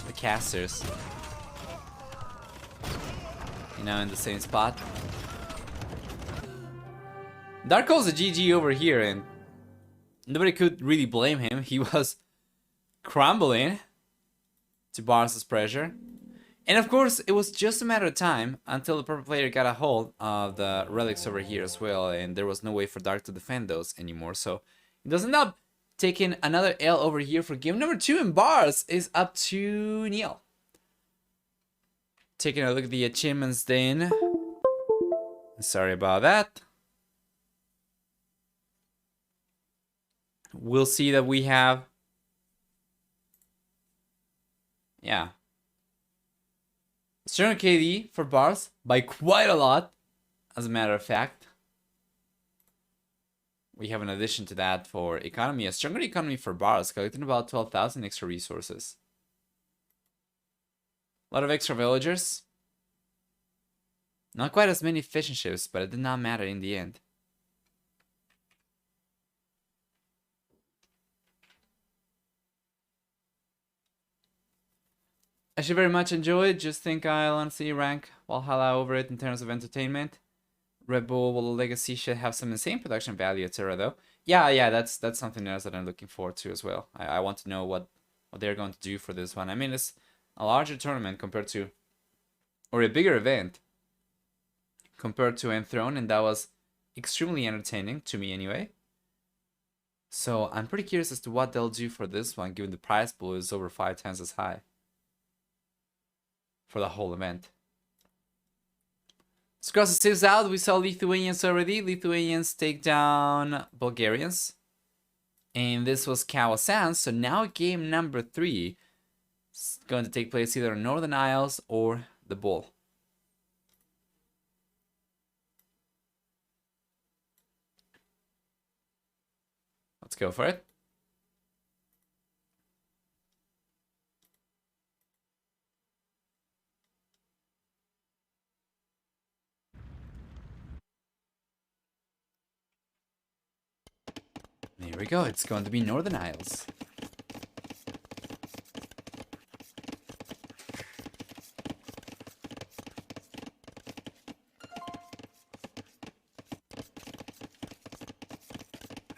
the casters, you know, in the same spot. Dark calls a GG over here, and nobody could really blame him. He was crumbling to Barnes' pressure. And of course, it was just a matter of time until the purple player got a hold of the relics over here as well, and there was no way for Dark to defend those anymore. So he does end up taking another L over here for game number 2, and Bars is up to Neil. Taking a look at the achievements then. Sorry about that. We'll see that we have... yeah. Stronger KD for Bars by quite a lot, as a matter of fact. We have an addition to that for economy, a stronger economy for Bars, collecting about 12,000 extra resources. A lot of extra villagers. Not quite as many fishing ships, but it did not matter in the end. I should very much enjoy it. Just think I'll honestly rank Valhalla over it in terms of entertainment. Red Bull Legacy should have some insane production value, etc. though. Yeah, that's something else that I'm looking forward to as well. I want to know what they're going to do for this one. I mean, it's a larger tournament compared to, or a bigger event compared to Enthroned, and that was extremely entertaining to me anyway. So I'm pretty curious as to what they'll do for this one, given the prize pool is over 5 times as high for the whole event. Let's cross the cities out. We saw Lithuanians already. Lithuanians take down Bulgarians. And this was Kawasan. So now game number 3 is going to take place either in Northern Isles or the Bull. Let's go for it. There we go, it's going to be Northern Isles.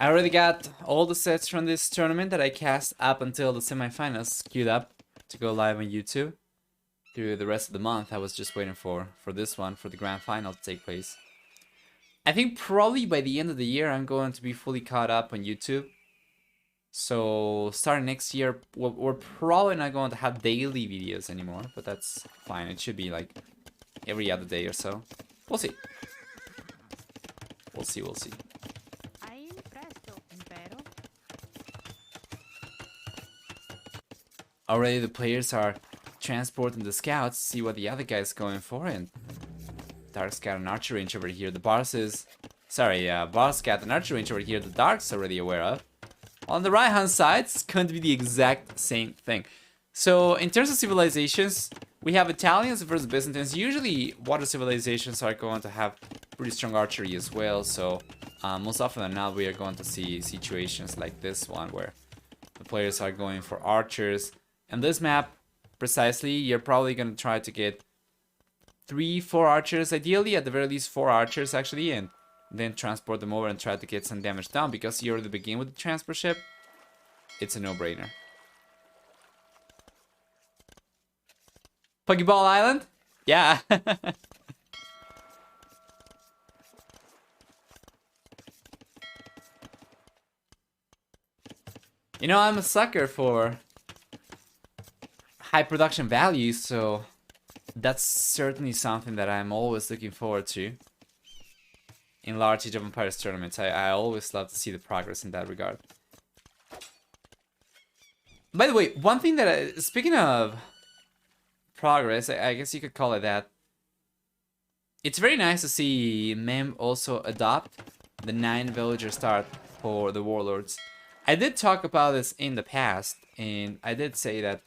I already got all the sets from this tournament that I cast up until the semifinals queued up to go live on YouTube. Through the rest of the month, I was just waiting for this one, for the grand final to take place. I think probably by the end of the year, I'm going to be fully caught up on YouTube. So starting next year, we're probably not going to have daily videos anymore, but that's fine. It should be like every other day or so. We'll see. We'll see, we'll see. Already the players are transporting the scouts to see what the other guy's going for, and Dark's got an archer range over here. The Bars is... Sorry, Bars got an archer range over here the Dark's already aware of. On the right hand side, it's going to be the exact same thing. So, in terms of civilizations, we have Italians versus Byzantines. Usually, water civilizations are going to have pretty strong archery as well, so most often than not, we are going to see situations like this one, where the players are going for archers. And this map, precisely, you're probably going to try to get 3-4 archers, ideally, at the very least 4 archers actually, and then transport them over and try to get some damage down, because you already begin with the transport ship. It's a no-brainer. Pokeball Island? Yeah. You know, I'm a sucker for high production value, so that's certainly something that I'm always looking forward to in large Age of Empires tournaments. I always love to see the progress in that regard. By the way, one thing that, speaking of progress, I guess you could call it that, it's very nice to see Mem also adopt the 9 villager start for the warlords. I did talk about this in the past, and I did say that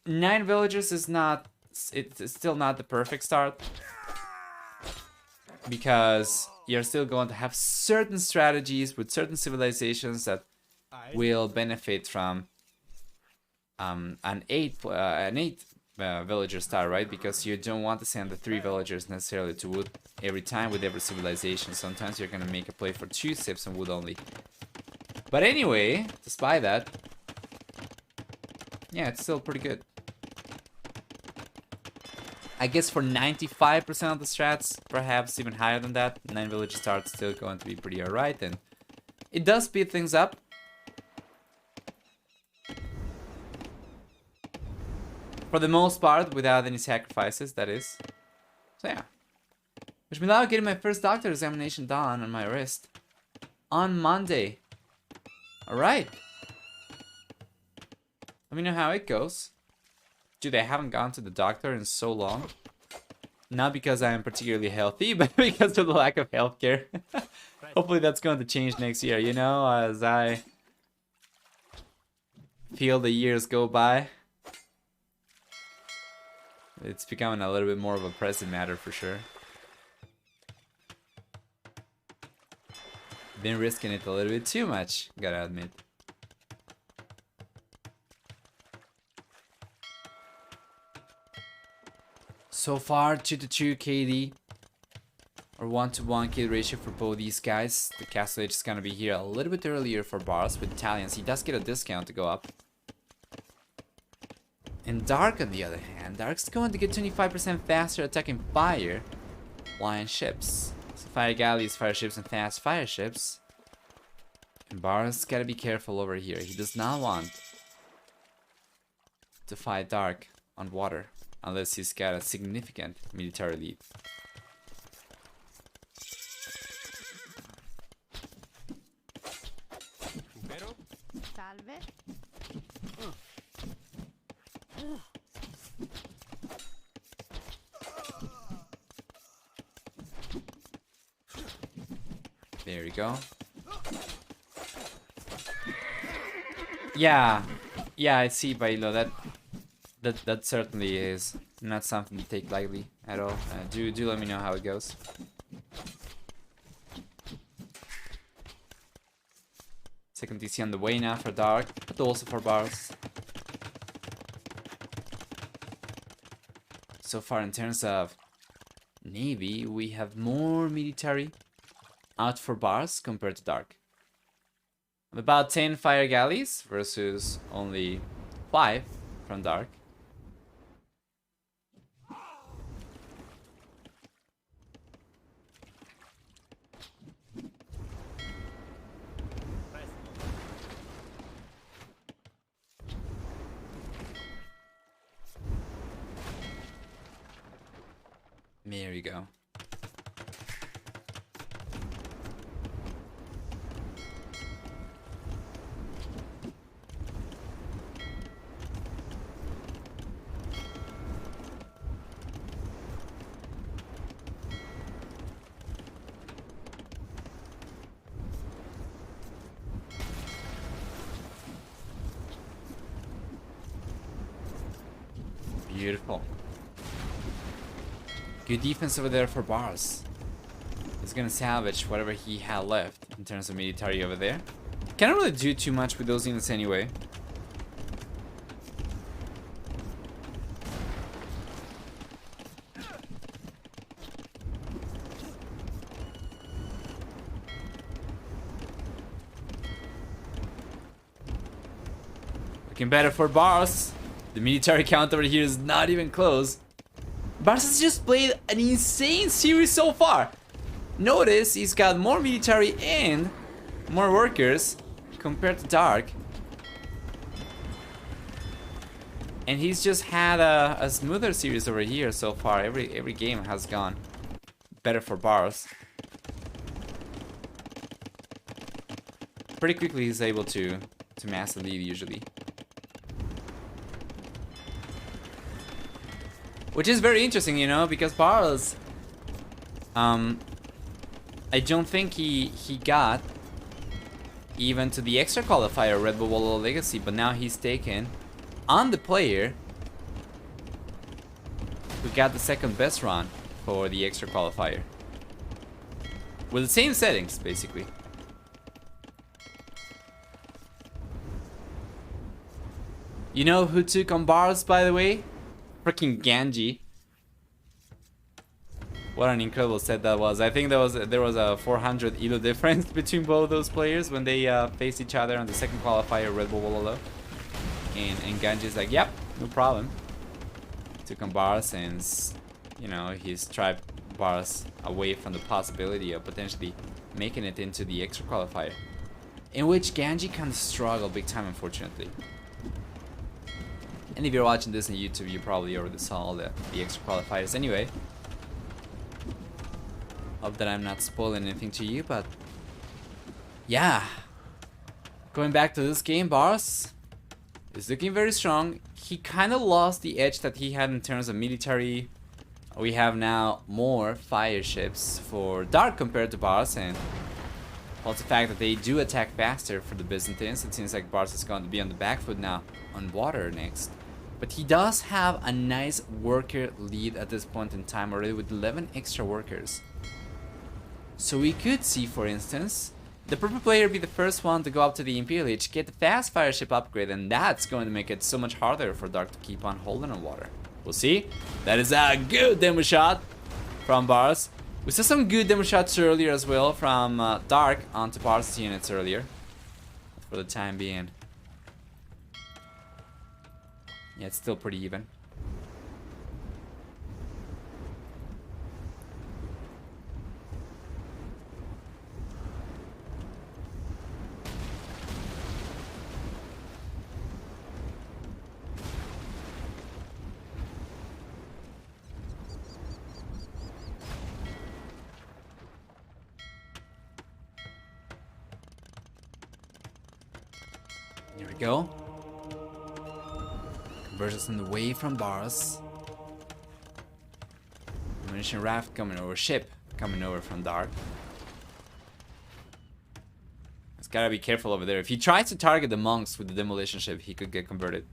9 villagers is not, it's still not the perfect start, because you're still going to have certain strategies with certain civilizations that will benefit from an 8 villager start, right? Because you don't want to send the 3 villagers necessarily to wood every time with every civilization. Sometimes you're gonna make a play for 2 sips on wood only. But anyway, despite that, yeah, it's still pretty good. I guess for 95% of the strats, perhaps even higher than that, 9 village starts still going to be pretty alright, and it does speed things up. For the most part, without any sacrifices, that is. So yeah. Wish me luck getting my first doctor examination done on my wrist on Monday. Alright. Let me know how it goes. Dude, I haven't gone to the doctor in so long. Not because I am particularly healthy, but because of the lack of healthcare. Hopefully that's going to change next year, you know, as I feel the years go by. It's becoming a little bit more of a pressing matter for sure. Been risking it a little bit too much, gotta admit. So far, 2-2 KD, or 1-to-1 KD ratio for both these guys. The Castle Age is gonna be here a little bit earlier for Bars with Italians. He does get a discount to go up. And Dark, on the other hand, Dark's going to get 25% faster attacking fire, lion ships. So fire galleys, fire ships, and fast fire ships. And Bars gotta be careful over here. He does not want to fight Dark on water, unless he's got a significant military lead. There we go. Yeah, I see, Bailo. That certainly is not something to take lightly at all. Do let me know how it goes. Second DC on the way now for Dark, but also for Bars. So far in terms of Navy, we have more military out for Bars compared to Dark. About 10 fire galleys versus only 5 from Dark. There you go. Beautiful. Good defense over there for Bars. He's gonna salvage whatever he had left in terms of military over there. Can't really do too much with those units anyway. Looking better for Bars. The military count over here is not even close. Bars has just played an insane series so far. Notice he's got more military and more workers compared to Dark. And he's just had a smoother series over here so far. Every game has gone better for Bars. Pretty quickly he's able to mass the lead usually. Which is very interesting, you know, because Bars, I don't think he got even to the extra qualifier Red Bull Wall Legacy, but now he's taken on the player who got the second best run for the extra qualifier. With the same settings, basically. You know who took on Bars, by the way? Freaking Genji. What an incredible set that was. I think there was a 400 elo difference between both those players when they faced each other on the second qualifier Red Bull Wololo. And Genji's like, yep, no problem. Took on Bars and, you know, he's tried Bars away from the possibility of potentially making it into the extra qualifier. In which Genji kind of struggled big time, unfortunately. And if you're watching this on YouTube, you probably already saw all the extra qualifiers anyway. Hope that I'm not spoiling anything to you, but yeah. Going back to this game, Bars is looking very strong. He kind of lost the edge that he had in terms of military. We have now more fire ships for Dark compared to Bars, and also the fact that they do attack faster for the Byzantines. It seems like Bars is going to be on the back foot now on water next. But he does have a nice worker lead at this point in time already with 11 extra workers. So we could see, for instance, the purple player be the first one to go up to the Imperial Age, get the fast fire ship upgrade, and that's going to make it so much harder for Dark to keep on holding on water. We'll see. That is a good demo shot from Bars. We saw some good demo shots earlier as well from Dark onto Bars' units earlier. For the time being. Yeah, it's still pretty even. Here we go. Conversions on the way from Bars. Ammunition raft coming over, ship coming over from Dark. He's gotta be careful over there. If he tries to target the monks with the demolition ship, he could get converted.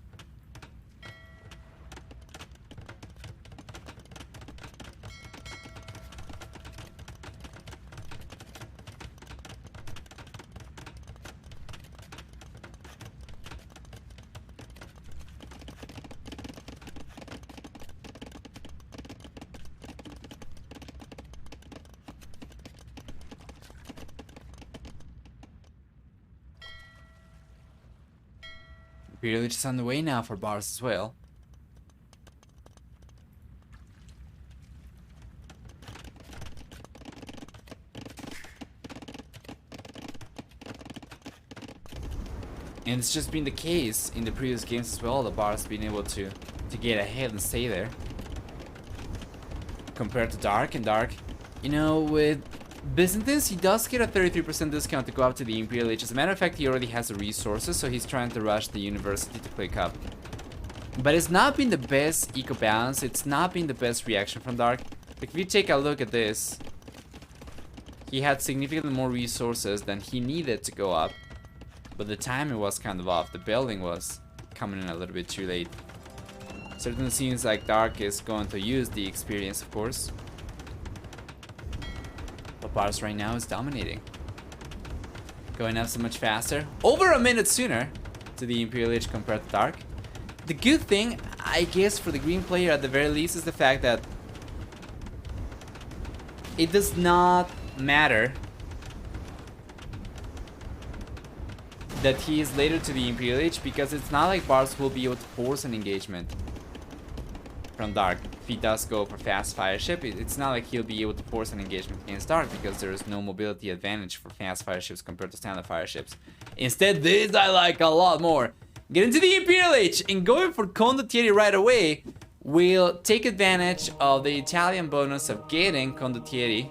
Village is on the way now for bars as well. And it's just been the case in the previous games as well. The bars been able to get ahead and stay there. Compared to Dark, and Dark, you know, with Byzantines, he does get a 33% discount to go up to the Imperial Age. As a matter of fact, he already has the resources, so he's trying to rush the university to play Cup. But it's not been the best eco balance. It's not been the best reaction from Dark. Like, if you take a look at this, he had significantly more resources than he needed to go up. But the timing was kind of off. The building was coming in a little bit too late. Certainly seems like Dark is going to use the experience, of course. But Bars right now is dominating. Going up so much faster. Over a minute sooner to the Imperial Age compared to Dark. The good thing, I guess, for the green player at the very least is the fact that it does not matter that he is later to the Imperial Age, because it's not like Bars will be able to force an engagement from Dark. If he does go for fast fire ship, it's not like he'll be able to force an engagement against Dark, because there is no mobility advantage for fast fire ships compared to standard fire ships. Instead, this I like a lot more. Get into the Imperial Age, and going for Condottieri right away will take advantage of the Italian bonus of getting Condottieri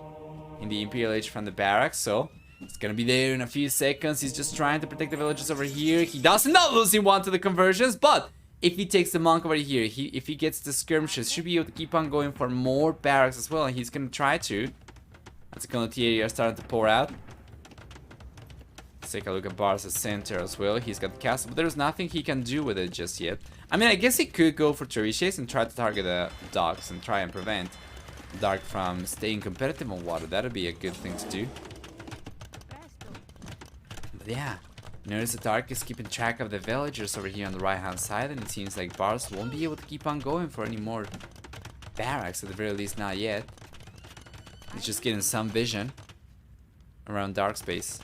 in the Imperial Age from the barracks. So it's gonna be there in a few seconds. He's just trying to protect the villages over here. He does not losing one to the conversions, but if he takes the monk over here, if he gets the skirmishes, should be able to keep on going for more barracks as well, and he's gonna try to. As the Condottieri are starting to pour out. Let's take a look at Bars' center as well. He's got the castle, but there's nothing he can do with it just yet. I mean, I guess he could go for Trebuchets and try to target the docks and try and prevent Dark from staying competitive on water. That'd be a good thing to do. But yeah, notice the Dark is keeping track of the villagers over here on the right hand side, and it seems like Bars won't be able to keep on going for any more barracks, at the very least not yet. He's just getting some vision around Dark space.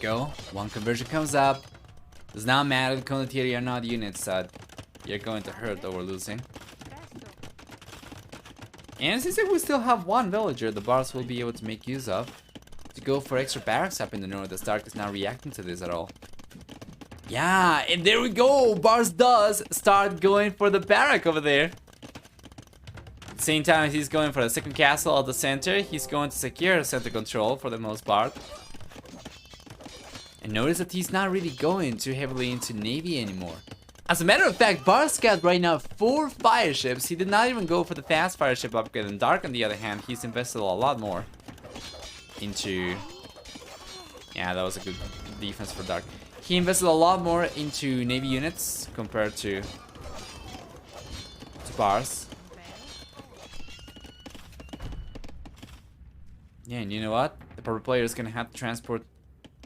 Go. One conversion comes up. Does not matter, the Condottieri are not units that you're going to hurt over losing. And since we still have one villager, the Bars will be able to make use of to go for extra barracks up in the north, as Dark is not reacting to this at all. Yeah, and there we go! Bars does start going for the barrack over there. At the same time as he's going for the second castle at the center, he's going to secure center control for the most part. And notice that he's not really going too heavily into Navy anymore. As a matter of fact, Bars got right now 4 fire ships. He did not even go for the fast fire ship upgrade. And Dark, on the other hand, he's invested a lot more into... Yeah, that was a good defense for Dark. He invested a lot more into Navy units compared to Bars. Yeah, and you know what? The purple player is gonna have to transport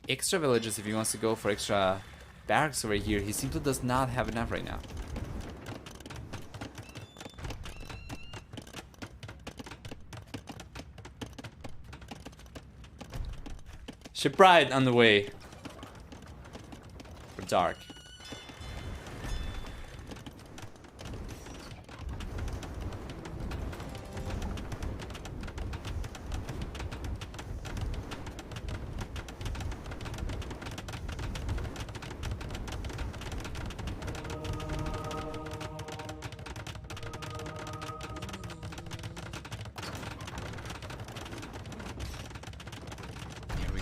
extra villages if he wants to go for extra barracks over here. He simply does not have enough right now. Shipwright on the way for Dark.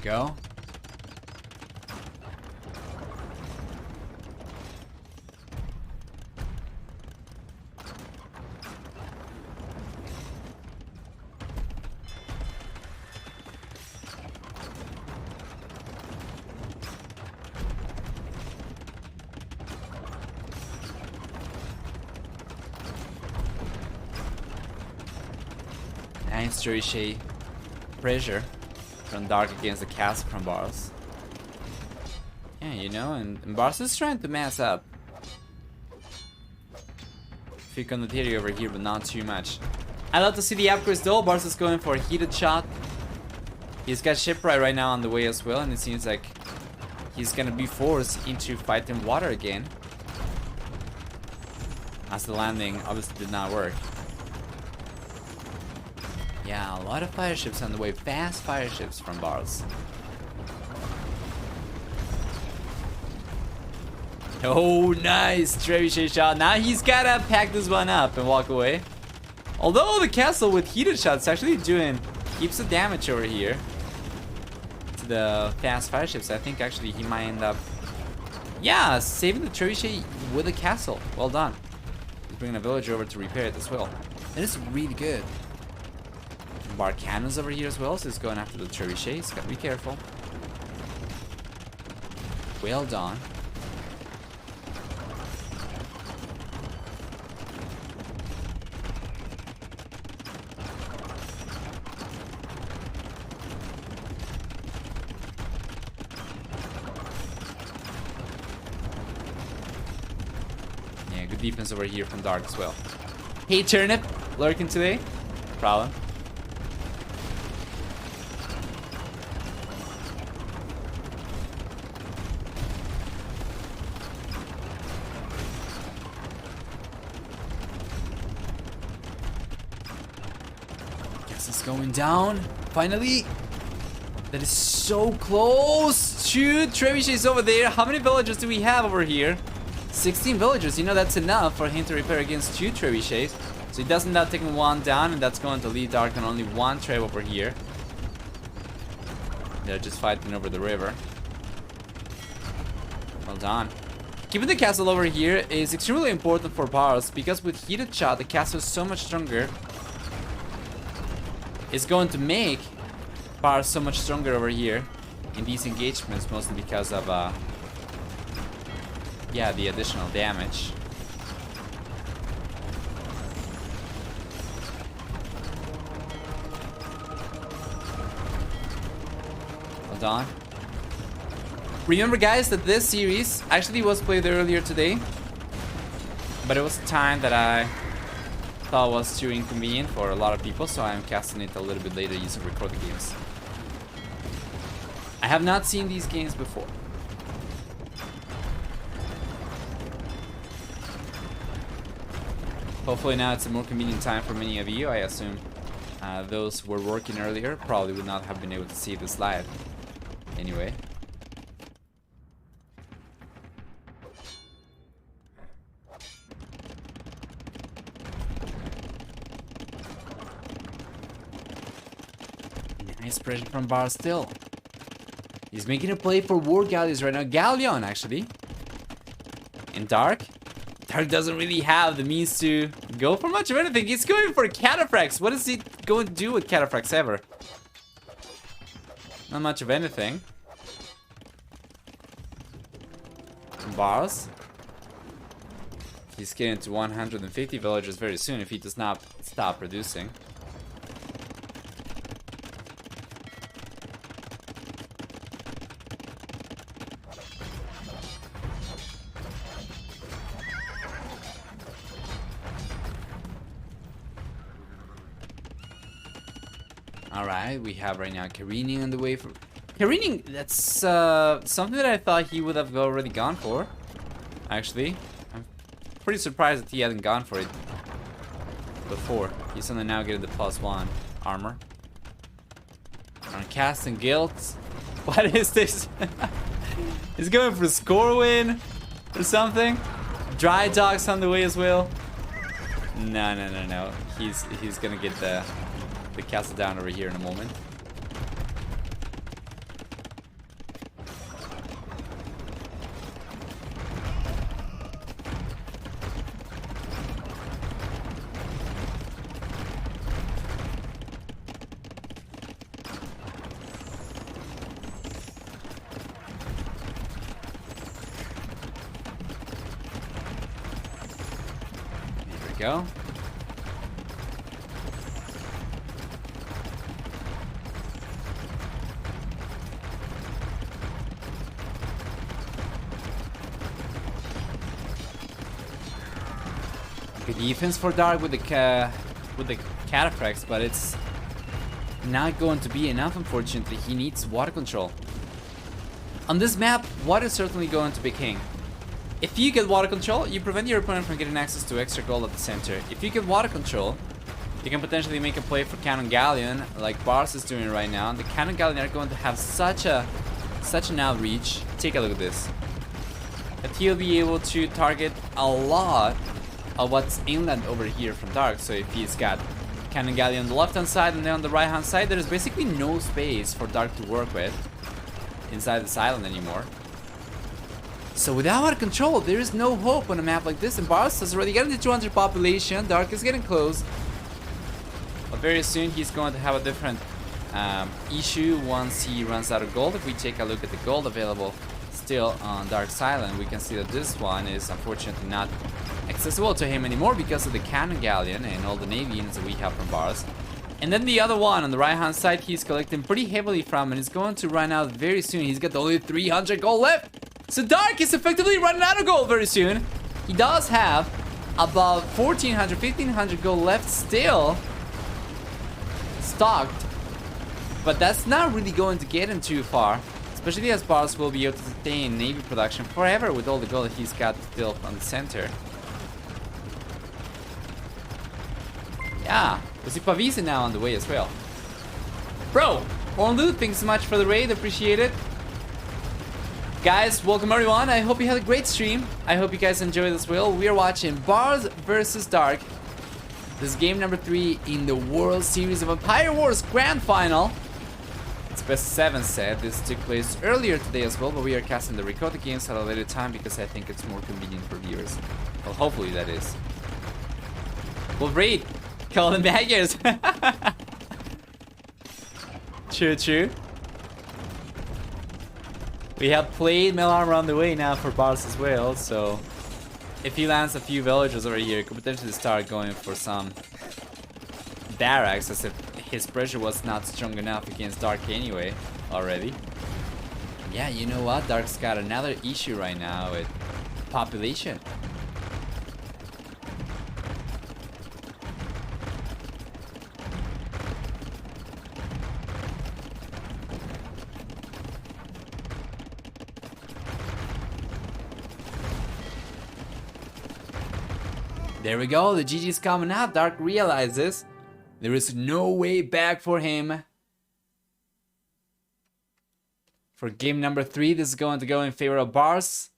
Go. Nice Trebuchet pressure from Dark against the castle from Barles. Yeah, you know, and Barles is trying to mass up. Few condottieri over here, but not too much. I'd love to see the upgrades though. Barles is going for a heated shot. He's got shipwright right now on the way as well, and it seems like he's gonna be forced into fighting water again, as the landing obviously did not work. Yeah, a lot of fire ships on the way. Fast fire ships from Barles. Oh, nice trebuchet shot. Now he's gotta pack this one up and walk away. Although the castle with heated shots actually keeps the damage over here to the fast fire ships. I think actually he might end up, yeah, saving the trebuchet with the castle. Well done. He's bringing a villager over to repair it as well. That is really good. Bar cannons over here as well, so he's going after the trebuchets. Gotta be careful. Well done. Yeah, good defense over here from Dark as well. Hey Turnip, lurking today. No problem. Going down, finally. That is so close. Shoot, trebuchets over there. How many villagers do we have over here? 16 villagers. You know, that's enough for him to repair against 2 trebuchets. So he does end up taking 1 down, and that's going to leave Dark on only 1 treb over here. They're just fighting over the river. Well done. Keeping the castle over here is extremely important for Barles, because with heated shot, the castle is so much stronger. It's going to make Barles so much stronger over here in these engagements, mostly because of yeah, the additional damage. Well done. Remember guys that this series actually was played earlier today, but it was a time that I thought was too inconvenient for a lot of people, so I'm casting it a little bit later using recorded games. I have not seen these games before. Hopefully now it's a more convenient time for many of you. I assume those who were working earlier probably would not have been able to see this live. Anyway. Nice pressure from Barles still. He's making a play for war galleys right now. Galleon, actually. And Dark. Dark doesn't really have the means to go for much of anything. He's going for cataphracts. What is he going to do with cataphracts ever? Not much of anything. Barles. He's getting to 150 villagers very soon if he does not stop producing. Alright, we have right now careening on the way for... Careening, that's something that I thought he would have already gone for. Actually, I'm pretty surprised that he hadn't gone for it before. He's only now getting the +1 armor. On casting guilds. What is this? He's going for score win or something. Dry docks on the way as well. No. He's gonna get the castle down over here in a moment. There we go. Good defense for Dark with the cataphracts, but it's not going to be enough, unfortunately. He needs water control. On this map, water is certainly going to be king. If you get water control, you prevent your opponent from getting access to extra gold at the center. If you get water control, you can potentially make a play for Cannon Galleon, like Bars is doing right now. The Cannon Galleon are going to have such an outreach. Take a look at this. That he'll be able to target a lot of what's inland over here from Dark. So if he's got Cannon Galleon on the left hand side and then on the right hand side, there's basically no space for Dark to work with inside this island anymore. So without water control, there is no hope on a map like this. And Bars has already gotten to 200 population. Dark is getting close. But very soon he's going to have a different issue once he runs out of gold. If we take a look at the gold available still on Dark's Island, we can see that this one is unfortunately not accessible to him anymore because of the Cannon Galleon and all the navy units that we have from Bars. And then the other one on the right hand side, he's collecting pretty heavily from, and is going to run out very soon. He's got only 300 gold left. So Dark is effectively running out of gold very soon. He does have about 1400, 1500 gold left still stocked, but that's not really going to get him too far, especially as Bars will be able to sustain navy production forever with all the gold that he's got still on the center. Yeah, we see Pavisa now on the way as well. Bro, Orlu, thanks so much for the raid, appreciate it. Guys, welcome everyone. I hope you had a great stream. I hope you guys enjoyed as well. We are watching Bars versus Dark. This is game number 3 in the World Series of Empire Wars Grand Final. It's best 7 set. This took place earlier today as well, but we are casting the recorded games at a later time because I think it's more convenient for viewers. Well, hopefully that is. Well, raid. Call them baggers. True, true. We have played Melarm on the way now for Bars as well, so if he lands a few villagers over here, he could potentially start going for some barracks, as if his pressure was not strong enough against Dark anyway already. Yeah, you know what? Dark's got another issue right now with population. There we go, the GG's coming out. Dark realizes there is no way back for him. For game number 3, this is going to go in favor of Bars.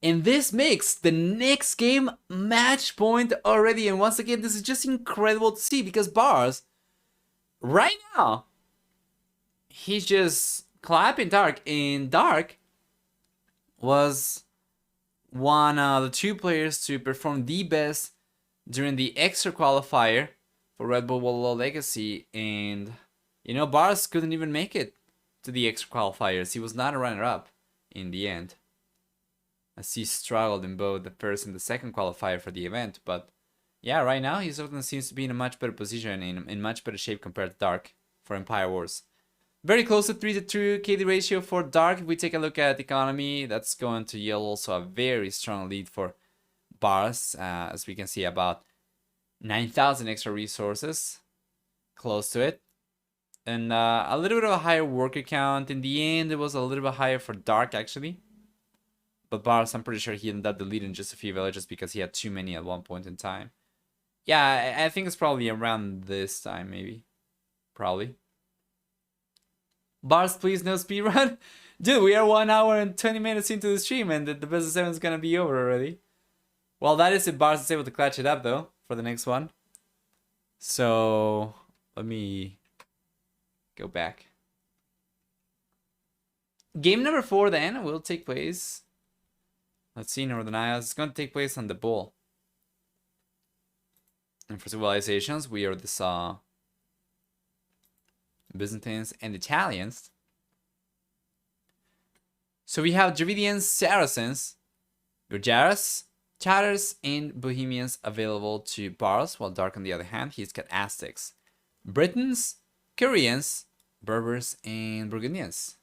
And this makes the next game match point already. And once again, this is just incredible to see because Bars, right now, he's just clapping Dark. And Dark was one of the 2 players to perform the best during the extra qualifier for Red Bull World Legacy, and you know, Bars couldn't even make it to the extra qualifiers. He was not a runner-up in the end, as he struggled in both the first and the second qualifier for the event. But yeah, right now he certainly seems to be in a much better position, in much better shape compared to Dark for Empire Wars. Very close to 3-2 KD ratio for Dark. If we take a look at economy, that's going to yield also a very strong lead for Bars, as we can see, about 9,000 extra resources, close to it, and a little bit of a higher worker count. In the end, it was a little bit higher for Dark actually, but Bars, I'm pretty sure he ended up deleting just a few villages because he had too many at one point in time. Yeah, I think it's probably around this time, maybe, probably. Bars, please no speedrun. Dude, we are 1 hour and 20 minutes into the stream and the best of 7 is gonna be over already. Well, that is if Bars is able to clutch it up though for the next one. So let me go back. Game number 4 then will take place. Let's see, Northern Isles. It's going to take place on the Bull. And for civilizations, we already saw Byzantines and Italians. So we have Dravidians, Saracens, Gujaras, Tatars, and Bohemians available to Bars, while Dark on the other hand, he's got Aztecs, Britons, Koreans, Berbers, and Burgundians.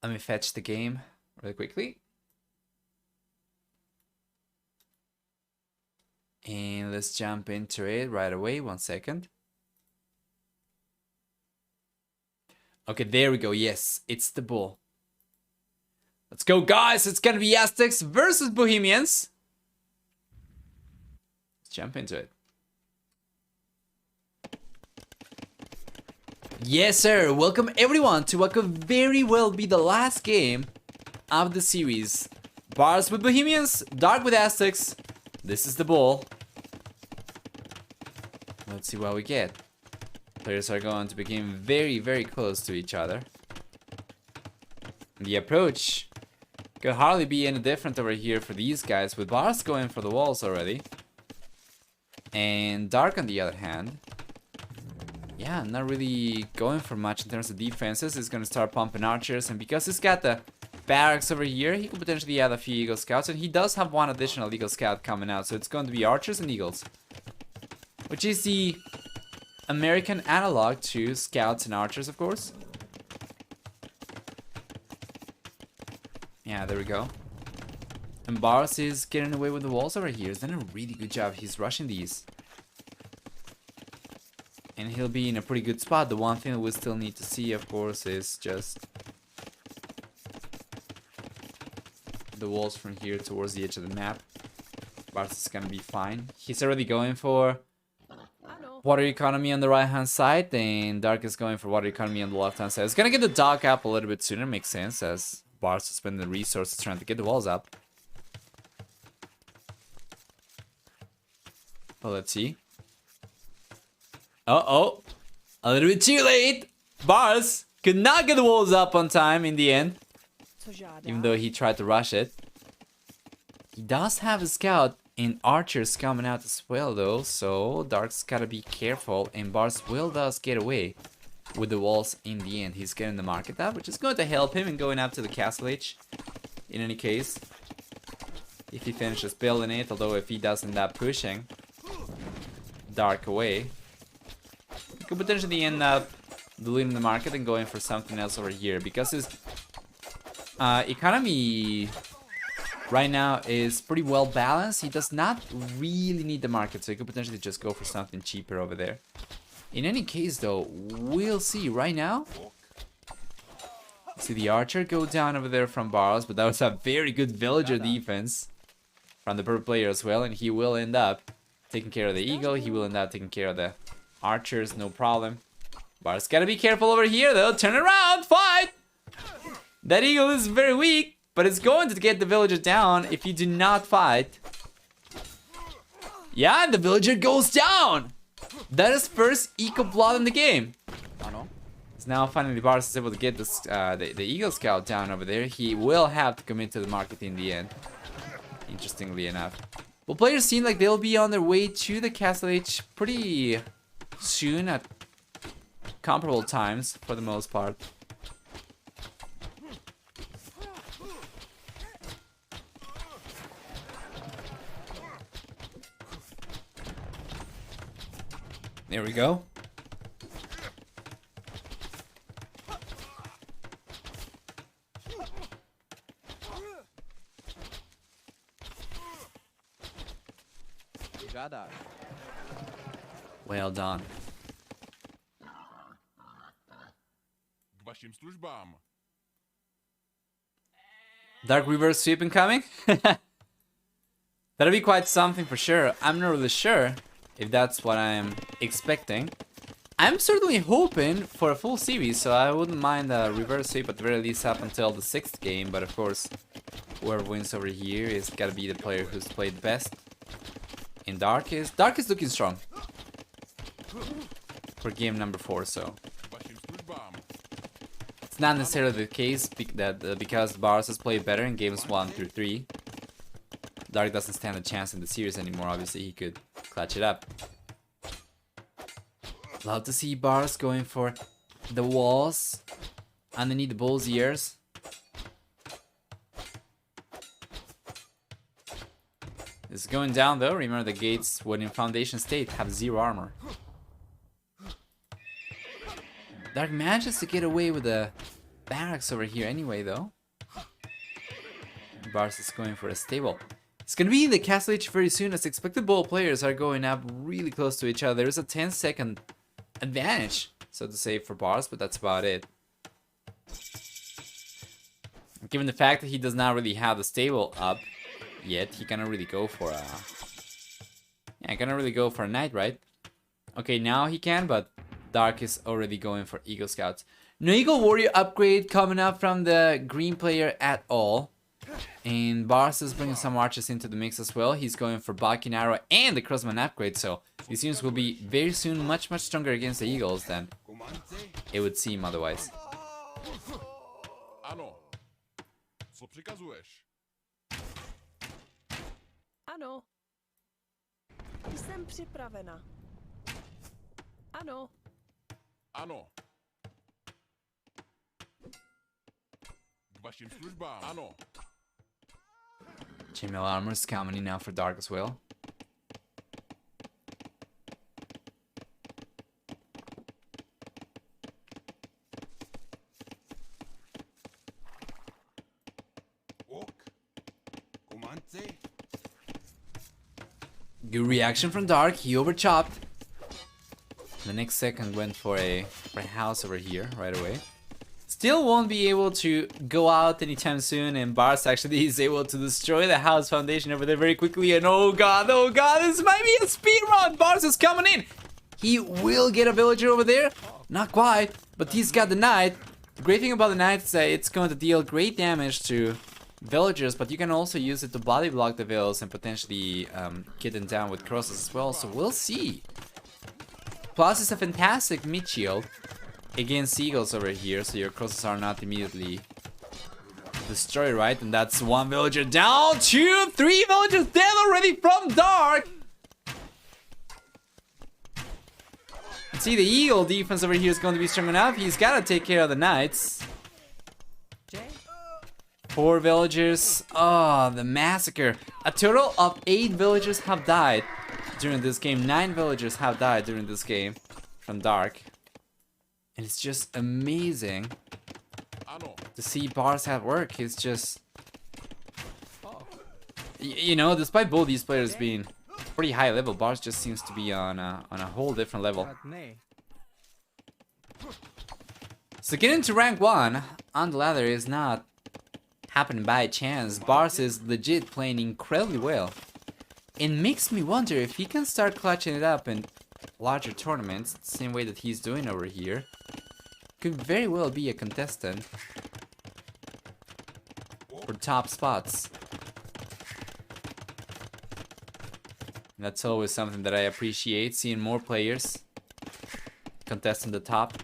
Let me fetch the game really quickly. And let's jump into it right away. 1 second. Okay, there we go. Yes, it's the bull. Let's go, guys. It's gonna be Aztecs versus Bohemians. Let's jump into it. Yes, sir. Welcome, everyone, to what could very well be the last game of the series. Bars with Bohemians, Dark with Aztecs. This is the bull. Let's see what we get. Players are going to become very, very close to each other. The approach could hardly be any different over here for these guys, with Bars going for the walls already. And Dark, on the other hand, yeah, not really going for much in terms of defenses. He's going to start pumping archers, and because he's got the barracks over here, he could potentially add a few Eagle Scouts, and he does have one additional Eagle Scout coming out, so it's going to be archers and eagles, which is the American analog to scouts and archers, of course. Yeah, there we go. And Bars is getting away with the walls over here. He's done a really good job. He's rushing these. And he'll be in a pretty good spot. The one thing that we still need to see, of course, is just the walls from here towards the edge of the map. Bars is gonna be fine. He's already going for water economy on the right hand side, and Dark is going for water economy on the left hand side. It's gonna get the dock up a little bit sooner, makes sense, as Bars is spending the resources trying to get the walls up. Well, let's see. Uh-oh. A little bit too late. Bars could not get the walls up on time in the end, even though he tried to rush it. He does have a scout and archers coming out as well, though, so Dark's gotta be careful, and Bars will does get away with the walls in the end. He's getting the market up, which is going to help him in going up to the castle age in any case, if he finishes building it. Although if he does end up pushing Dark away, he could potentially end up deleting the market and going for something else over here, because his economy right now is pretty well balanced. He does not really need the market, so he could potentially just go for something cheaper over there. In any case, though, we'll see right now. See the archer go down over there from Bars, but that was a very good villager defense from the purple player as well, and he will end up taking care of the eagle. He will end up taking care of the archers, no problem. Bars gotta be careful over here, though. Turn around, fight! That eagle is very weak, but it's going to get the villager down if you do not fight. Yeah, the villager goes down! That is first eco blood in the game. So now finally Bars is able to get this, the Eagle Scout down over there. He will have to commit to the market in the end, interestingly enough. Well, players seem like they'll be on their way to the Castle Age pretty soon at comparable times for the most part. There we go. Well done. Dark reverse sweep incoming? That'll be quite something for sure. I'm not really sure if that's what I'm expecting. I'm certainly hoping for a full series, so I wouldn't mind a reverse sweep at the very least up until the 6th game, but of course, whoever wins over here is gotta be the player who's played best. And Dark is looking strong for game number 4, so it's not necessarily the case because Bars has played better in games 1 through 3. Dark doesn't stand a chance in the series anymore. Obviously, he could clutch it up. Love to see Bars going for the walls underneath the bull's ears. It's going down though. Remember, the gates when in foundation state have 0 armor. Dark manages to get away with the barracks over here anyway though. Bars is going for a stable. It's gonna be the Castle Age very soon, as expected ball players are going up really close to each other. There is a 10-second advantage, so to say, for Bars, but that's about it. Given the fact that he does not really have the stable up yet, he cannot really go for a... Yeah, cannot really go for a knight, right? Okay, now he can, but Dark is already going for Eagle Scouts. No Eagle Warrior upgrade coming up from the green player at all. And Bars is bringing some archers into the mix as well. He's going for Balkan Arrow and the Crossman upgrade, so these units will be very soon much stronger against the Eagles than it would seem otherwise. Ano. Co přikazuješ? Ano. Jsem připravena. Ano. Ano. K vašim službám. Ano. Chainmail armor is coming in now for Dark as well. Good reaction from Dark. He overchopped. The next second went for a house over here right away. Still won't be able to go out anytime soon, and Bars actually is able to destroy the house foundation over there very quickly. And oh god, this might be a speed run. Bars is coming in. He will get a villager over there. Not quite, but he's got the knight. The great thing about the knight is that it's going to deal great damage to villagers, but you can also use it to body block the vills and potentially get them down with crosses as well. So we'll see. Plus, it's a fantastic mid shield against eagles over here, so your crosses are not immediately destroyed, right? And that's one villager down, 2, 3 villagers dead already from Dark. See, the eagle defense over here is going to be strong enough. He's got to take care of the knights. 4 villagers. Oh, the massacre. A total of 8 villagers have died during this game. 9 villagers have died during this game from Dark. And it's just amazing to see Bars at work. It's just... You know, despite both these players being pretty high level, Bars just seems to be on a whole different level. So getting to rank 1 on the ladder is not happening by chance. Bars is legit playing incredibly well. It makes me wonder if he can start clutching it up in larger tournaments, the same way that he's doing over here. Could very well be a contestant for top spots. That's always something that I appreciate, seeing more players contesting the top.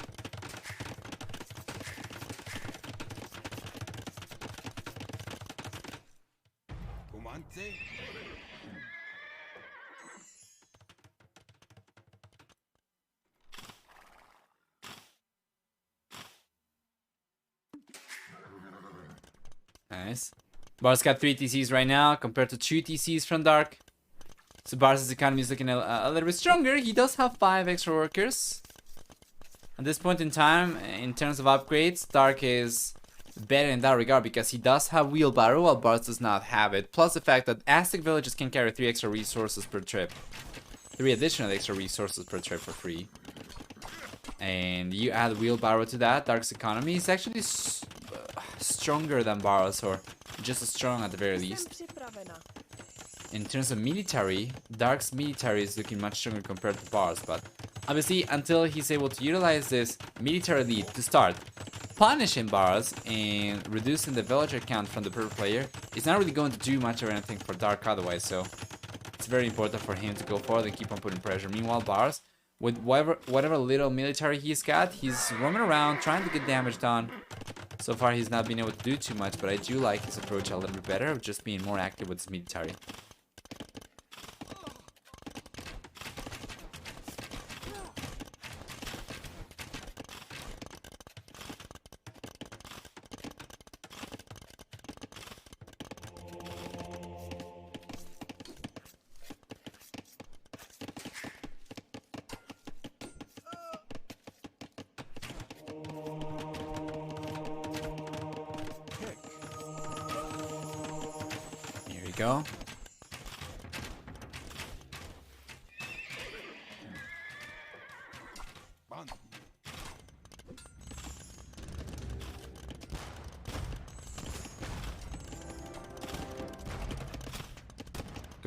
Nice. Bars got 3 TCs right now compared to 2 TCs from Dark. So Bars' economy is looking a little bit stronger. He does have 5 extra workers. At this point in time, in terms of upgrades, Dark is better in that regard because he does have wheelbarrow while Bars does not have it. Plus the fact that Aztec villages can carry 3 extra resources per trip. 3 additional extra resources per trip for free. And you add wheelbarrow to that, Dark's economy is actually stronger than Bars, or just as strong at the very least. In terms of military, Dark's military is looking much stronger compared to Bars, but obviously until he's able to utilize this military lead to start punishing Bars and reducing the villager count from the per player, it's not really going to do much or anything for Dark otherwise, so it's very important for him to go forward and keep on putting pressure. Meanwhile, Bars, with whatever little military he's got, he's roaming around trying to get damage done. So far he's not been able to do too much, but I do like his approach a little bit better of just being more active with his military. Go.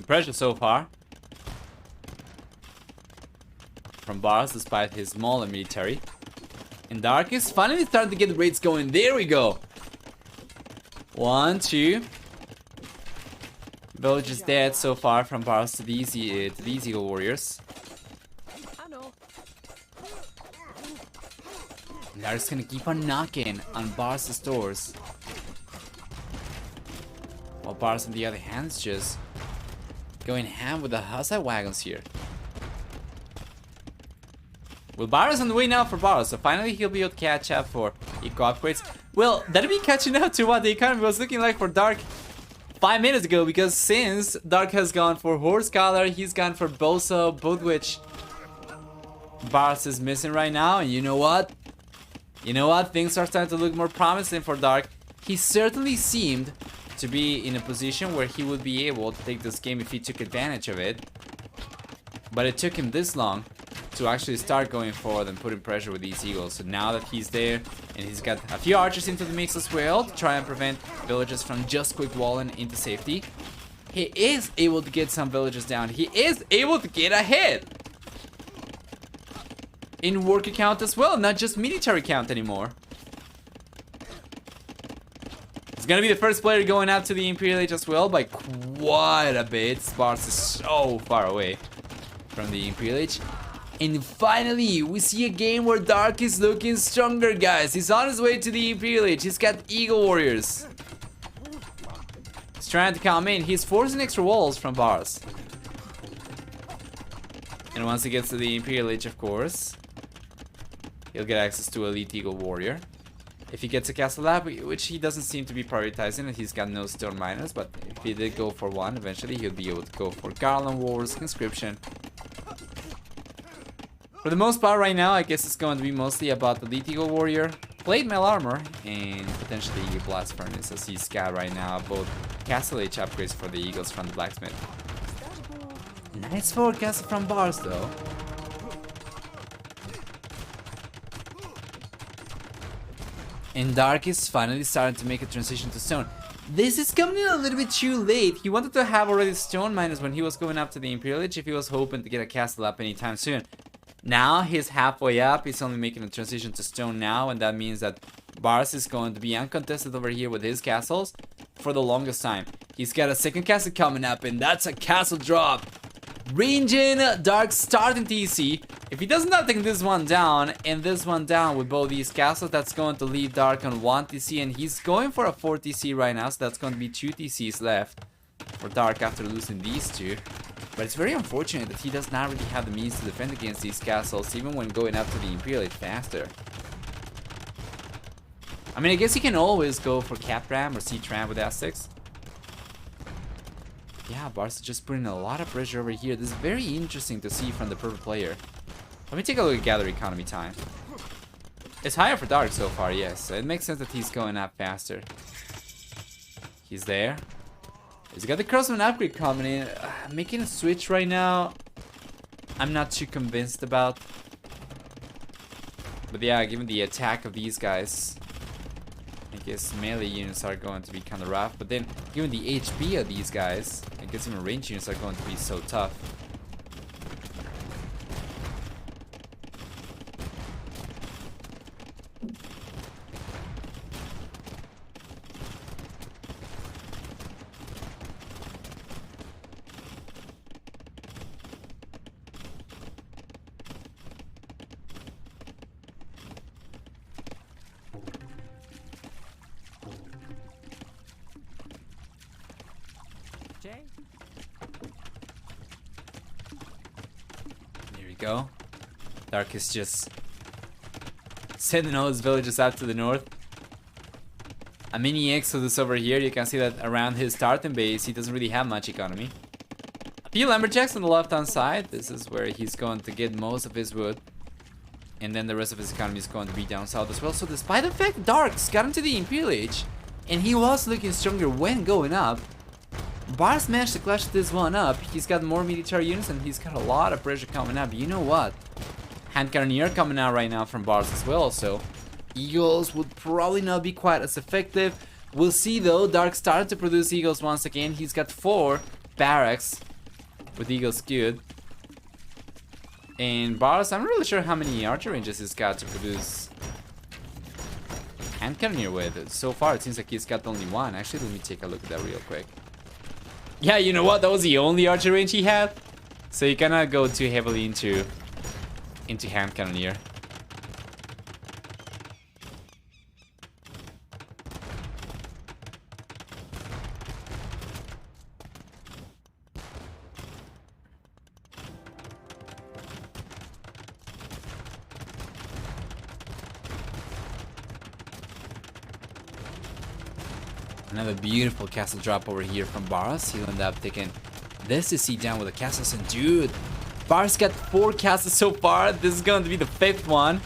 pressure so far from Bars, despite his smaller military. And Dark is finally starting to get the raids going. There we go. 1, 2. Village is dead so far from Bars to these Eagle Warriors. Ano. And Dark's gonna keep on knocking on Bars' doors. While Bars, on the other hand, is just going ham with the Hussite wagons here. Well, Bars on the way now for Bars, so finally he'll be able to catch up for eco upgrades. Well, that'll be catching up to what the economy was looking like for Dark 5 minutes ago, because since Dark has gone for Horse Scholar, he's gone for Boso, both which Bars is missing right now. And you know what? You know what? Things are starting to look more promising for Dark. He certainly seemed to be in a position where he would be able to take this game if he took advantage of it. But it took him this long to actually start going forward and putting pressure with these Eagles. So now that he's there, and he's got a few archers into the mix as well to try and prevent villagers from just quick walling into safety, he is able to get some villagers down. He is able to get ahead in worker count as well, not just military count anymore. He's gonna be the first player going out to the Imperial Age as well by quite a bit. Sparks is so far away from the Imperial Age. And finally, we see a game where Dark is looking stronger, guys. He's on his way to the Imperial Age. He's got Eagle Warriors. He's trying to come in. He's forcing extra walls from Bars. And once he gets to the Imperial Age, of course, he'll get access to Elite Eagle Warrior. If he gets a Castle Lab, which he doesn't seem to be prioritizing, and he's got no stone miners, but if he did go for one, eventually he'll be able to go for Garland Wars, Conscription. For the most part right now, I guess it's going to be mostly about the Elite Eagle Warrior, Plate Mail Armor, and potentially Blast Furnace, as he's got right now both Castle Age upgrades for the Eagles from the Blacksmith. Nice forecast from Bars though. And Dark is finally starting to make a transition to stone. This is coming in a little bit too late. He wanted to have already stone miners when he was going up to the Imperial Age if he was hoping to get a castle up anytime soon. Now he's halfway up. He's only making a transition to stone now, and that means that Bars is going to be uncontested over here with his castles for the longest time. He's got a second castle coming up, and that's a castle drop. Ranging Dark starting TC. If he does not take this one down and this one down with both these castles, that's going to leave Dark on 1 TC, and he's going for a 4 TC right now, so that's going to be 2 TCs left for Dark after losing these two. But it's very unfortunate that he does not really have the means to defend against these castles, even when going up to the Imperial Age faster. I mean, I guess he can always go for Cap Ram or Siege Ram with Aztecs. Yeah, Bars is just putting a lot of pressure over here. This is very interesting to see from the purple player. Let me take a look at Gather Economy time. It's higher for Dark so far, yes. So it makes sense that he's going up faster. He's there. He's got the Crossman upgrade coming in. Making a switch right now, I'm not too convinced about. But yeah, given the attack of these guys, I guess melee units are going to be kind of rough. But then, given the HP of these guys, I guess even range units are going to be so tough. Jay? There we go. Dark is just sending all his villages out to the north. A mini exodus over here. You can see that around his starting base, he doesn't really have much economy. A few lumberjacks on the left-hand side. This is where he's going to get most of his wood. And then the rest of his economy is going to be down south as well. So despite the fact Dark's got into the Imperial Age, and he was looking stronger when going up, Bars managed to clutch this one up. He's got more military units and he's got a lot of pressure coming up. You know what? Hand Cannoneer coming out right now from Bars as well, so Eagles would probably not be quite as effective. We'll see though. Dark started to produce Eagles once again. He's got 4 barracks with Eagle skewed. And Bars, I'm not really sure how many archer ranges he's got to produce hand cannoneer with. So far, it seems like he's got only one. Actually, let me take a look at that real quick. Yeah, you know what? That was the only archer range he had. So you cannot go too heavily into hand cannoneer. Another beautiful castle drop over here from Baras. He'll end up taking this to see down with the castles. And dude, Baras got 4 castles so far. This is going to be the 5th one.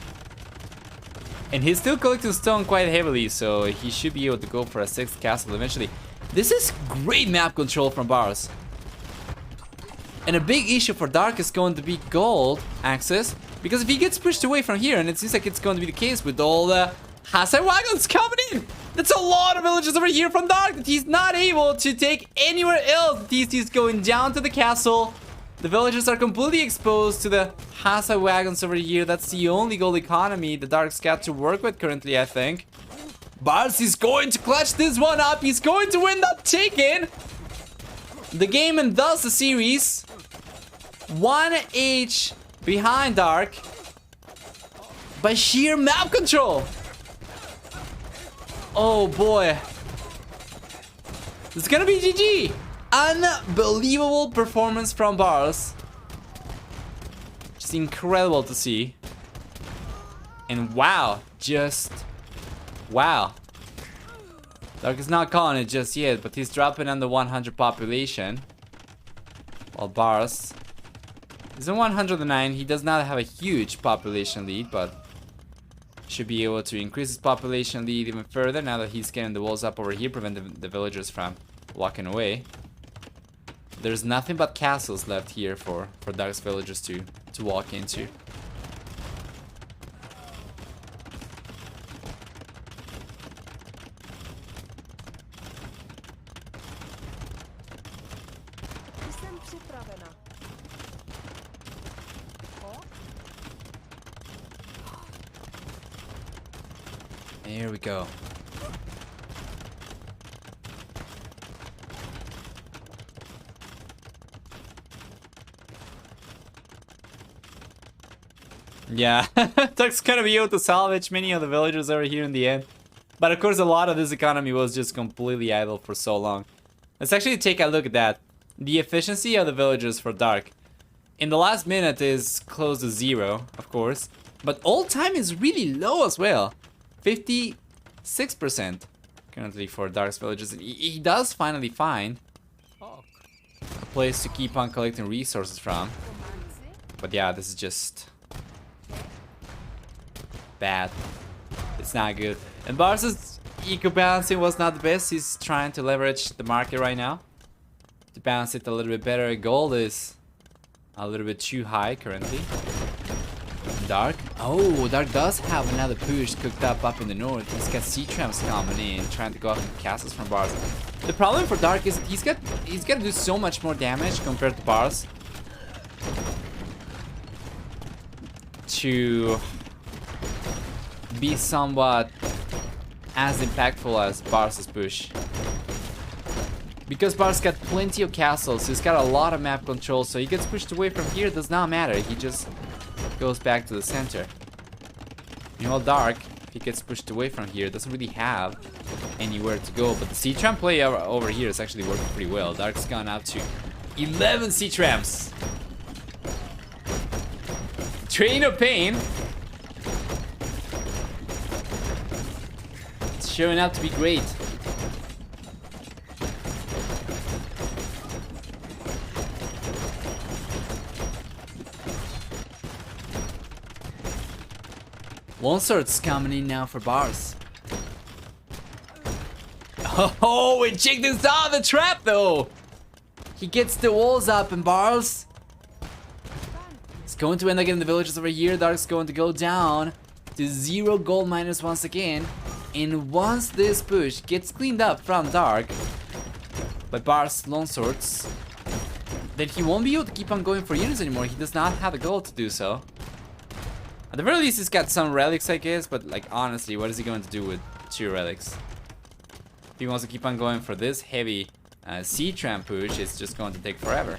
And he's still collecting stone quite heavily, so he should be able to go for a 6th castle eventually. This is great map control from Baras. And a big issue for Dark is going to be gold access, because if he gets pushed away from here, and it seems like it's going to be the case with all the Hasai wagons coming in, that's a lot of villages over here from Dark that he's not able to take anywhere else. He's going down to the castle. The villagers are completely exposed to the Hasai wagons over here. That's the only gold economy the Dark's got to work with currently, I think. Bars is going to clutch this one up. He's going to end up taking the game and thus the series. 1H behind Dark by sheer map control. Oh boy. It's gonna be GG. Unbelievable performance from Bars. Just incredible to see. And wow, just wow. Dark is not calling it just yet, but he's dropping under 100 population. While Bars is in 109. He does not have a huge population lead, but should be able to increase his population lead even further now that he's getting the walls up over here, prevent the villagers from walking away. There's nothing but castles left here for Dark's villagers to walk into. Jsem připravena. Here we go. Yeah, Dark's gonna be able to salvage many of the villagers over here in the end. But of course, a lot of this economy was just completely idle for so long. Let's actually take a look at that. The efficiency of the villagers for Dark in the last minute is close to 0, of course. But all time is really low as well. 56% currently for Dark's villagers. He does finally find a place to keep on collecting resources from. But yeah, this is just bad. It's not good. And Bars's eco balancing was not the best. He's trying to leverage the market right now to balance it a little bit better. Gold is a little bit too high currently. Dark. Oh, Dark does have another push cooked up in the north. He's got sea trams coming in, trying to go after castles from Bars. The problem for Dark is that he's got to do so much more damage compared to Bars to be somewhat as impactful as Bars' push. Because Bars got plenty of castles, he's got a lot of map control, so he gets pushed away from here, does not matter. He just goes back to the center. Meanwhile, Dark, if he gets pushed away from here, doesn't really have anywhere to go. But the sea tram play over here is actually working pretty well. Dark's gone out to 11 sea trams. Train of Pain. It's showing out to be great. Longsword's coming in now for Bars. Oh, and check this out, the trap though! He gets the walls up and Bars. He's going to end up getting the villagers over here. Dark's going to go down to 0 gold minus once again. And once this push gets cleaned up from Dark by Bars Longswords, then he won't be able to keep on going for units anymore. He does not have the gold to do so. At the very least, he's got some relics, I guess, but like honestly, what is he going to do with 2 relics? If he wants to keep on going for this heavy sea tram push, it's just going to take forever.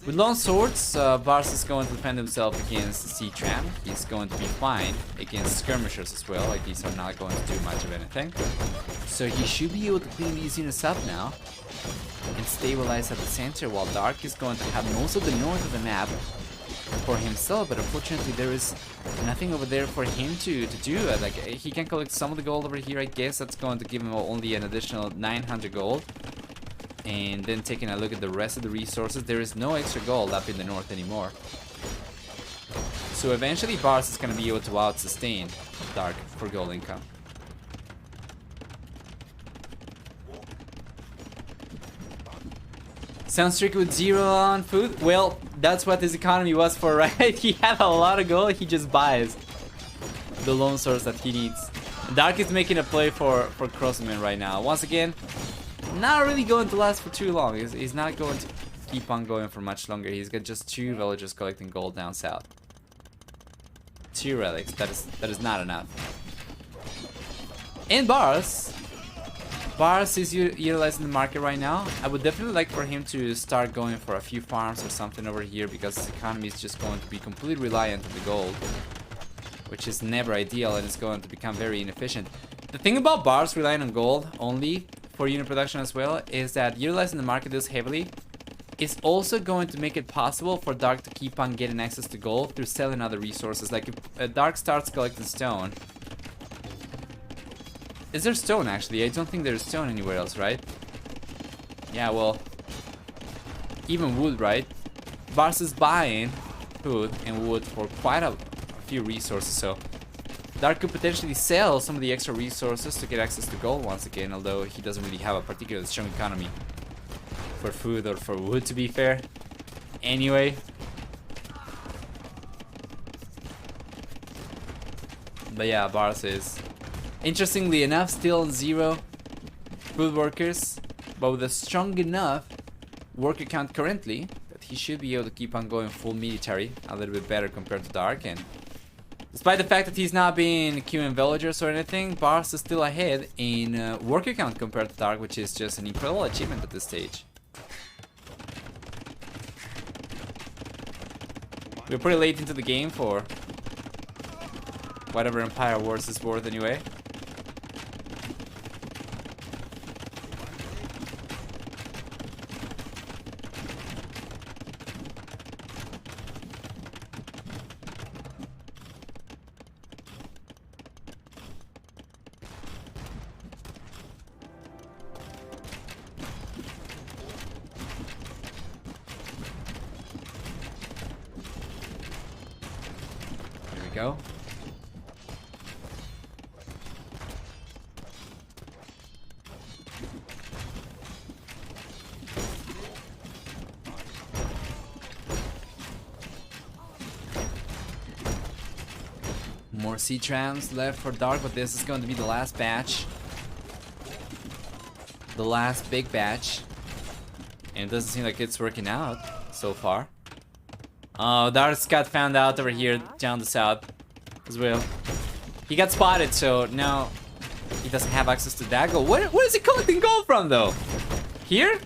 With long swords, Bars is going to defend himself against the sea tram. He's going to be fine against skirmishers as well, like these are not going to do much of anything. So he should be able to clean these units up now and stabilize at the center, while Dark is going to have most of the north of the map for himself, but unfortunately there is nothing over there for him to do. Like, he can collect some of the gold over here, I guess. That's going to give him only an additional 900 gold. And then taking a look at the rest of the resources, there is no extra gold up in the north anymore. So eventually Bars is going to be able to out-sustain Dark for gold income. Sounds tricky with 0 on food. Well, that's what this economy was for, right? He had a lot of gold, he just buys the lone source that he needs. Dark is making a play for Crossman right now. Once again, not really going to last for too long. He's not going to keep on going for much longer. He's got just 2 villagers collecting gold down south. 2 relics, that is not enough. And Bars is utilizing the market right now. I would definitely like for him to start going for a few farms or something over here, because his economy is just going to be completely reliant on the gold, which is never ideal and it's going to become very inefficient. The thing about Bars relying on gold only for unit production as well is that utilizing the market this heavily is also going to make it possible for Dark to keep on getting access to gold through selling other resources. Like if Dark starts collecting stone. Is there stone actually? I don't think there's stone anywhere else, right? Yeah, well, even wood, right? Bars is buying food and wood for quite a few resources, so Dark could potentially sell some of the extra resources to get access to gold once again, although he doesn't really have a particularly strong economy for food or for wood, to be fair. Anyway. But yeah, Bars is, interestingly enough, still on 0 food workers, but with a strong enough worker count currently that he should be able to keep on going full military, a little bit better compared to Dark. And despite the fact that he's not being queuing villagers or anything, Bars is still ahead in worker count compared to Dark, which is just an incredible achievement at this stage. We're pretty late into the game for whatever Empire Wars is worth anyway. Go. More sea trams left for Dark, but this is going to be the last batch. The last big batch. And it doesn't seem like it's working out so far. Oh, Dark's got found out over here down the south as well. He got spotted, so now he doesn't have access to that gold. Where is he collecting gold from, though? Here?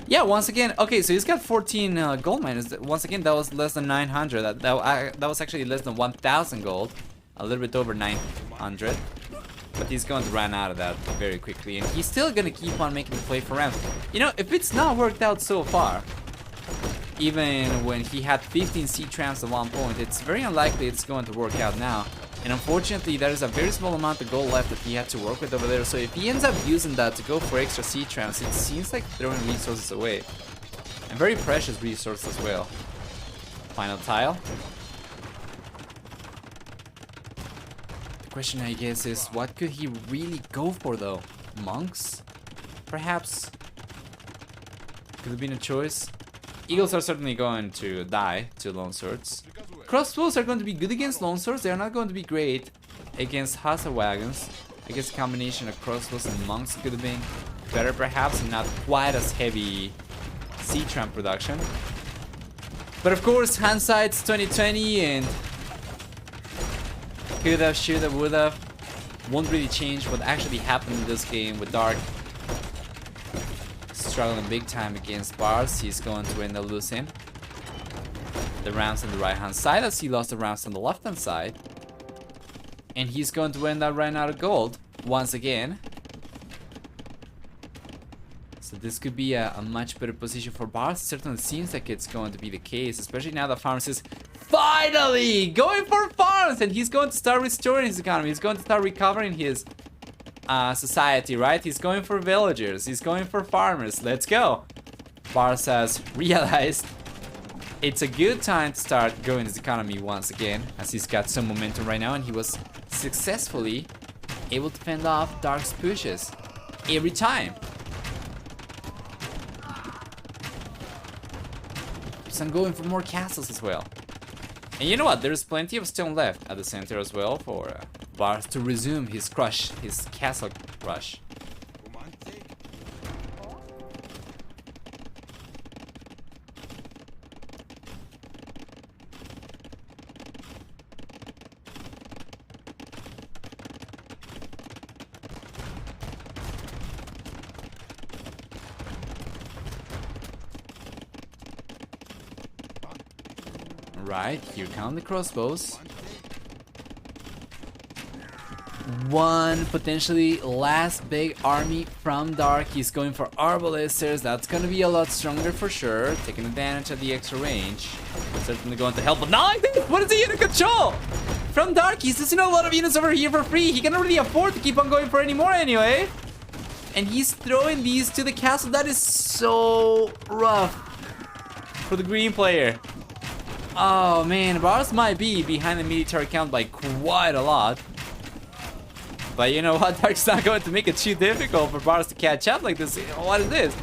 Yeah, once again. Okay, so he's got 14 gold miners. Once again, that was less than 900. That was actually less than 1,000 gold. A little bit over 900. But he's going to run out of that very quickly. And he's still going to keep on making the play for rounds. You know, if it's not worked out so far, even when he had 15 sea trams at one point, it's very unlikely it's going to work out now. And unfortunately, there is a very small amount of gold left that he had to work with over there. So if he ends up using that to go for extra sea trams, it seems like throwing resources away. And very precious resources as well. Final tile. The question, I guess, is what could he really go for, though? Monks? Perhaps? Could have been a choice. Eagles are certainly going to die to lone swords. Crossbows are going to be good against lone swords. They are not going to be great against Hassa wagons. I guess a combination of crossbows and monks could have been better, perhaps, and not quite as heavy C-Tram production. But of course, hindsight's 2020 and coulda, shoulda, woulda won't really change what actually happened in this game with Dark struggling big time against Bars. He's going to end up losing the rounds on the right hand side as he lost the rounds on the left hand side. And he's going to end up running out of gold once again. So this could be a much better position for Bars. It certainly seems like it's going to be the case, especially now that Farms is finally going for farms and he's going to start restoring his economy. He's going to start recovering his society, right? He's going for villagers. He's going for farmers. Let's go. Bars has realized it's a good time to start growing his economy once again, as he's got some momentum right now, and he was successfully able to fend off Dark's pushes every time. So I'm going for more castles as well. And you know what? There's plenty of stone left at the center as well for Bars to resume his crush, his castle rush. Right, here come the crossbows. One potentially last big army from Dark. He's going for arbalesters. That's gonna be a lot stronger for sure. Taking advantage of the extra range. Certainly going to help, but not like this! What is the unit control? From Dark, he's losing a lot of units over here for free. He cannot really afford to keep on going for any more anyway. And he's throwing these to the castle. That is so rough for the green player. Oh man, Bars might be behind the military count by quite a lot. But you know what? Dark's not going to make it too difficult for Bars to catch up like this. What is this?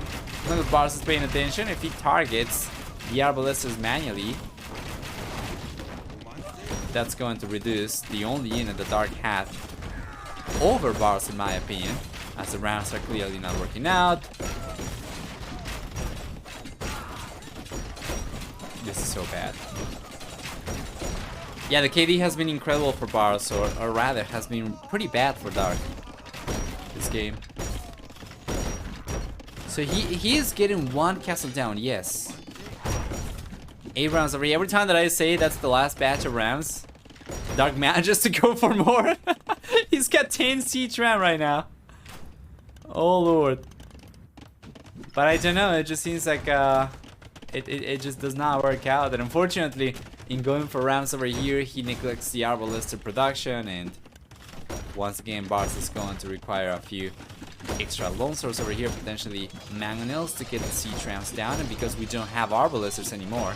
As long as Bars is paying attention, if he targets the arbalesters manually, that's going to reduce the only unit that Dark had over Bars in my opinion, as the rounds are clearly not working out. This is so bad. Yeah, the KD has been incredible for Bars, or rather, has been pretty bad for Dark this game. So he is getting one castle down, yes. 8 rounds every time that I say that's the last batch of rounds, Dark manages to go for more. He's got 10 siege ram right now. Oh lord. But I don't know, it just seems like it just does not work out, and unfortunately in going for rounds over here he neglects the arbalister production, and once again Bars is going to require a few extra lone swords over here, potentially mangonels to get the siege rams down, and because we don't have arbalisters anymore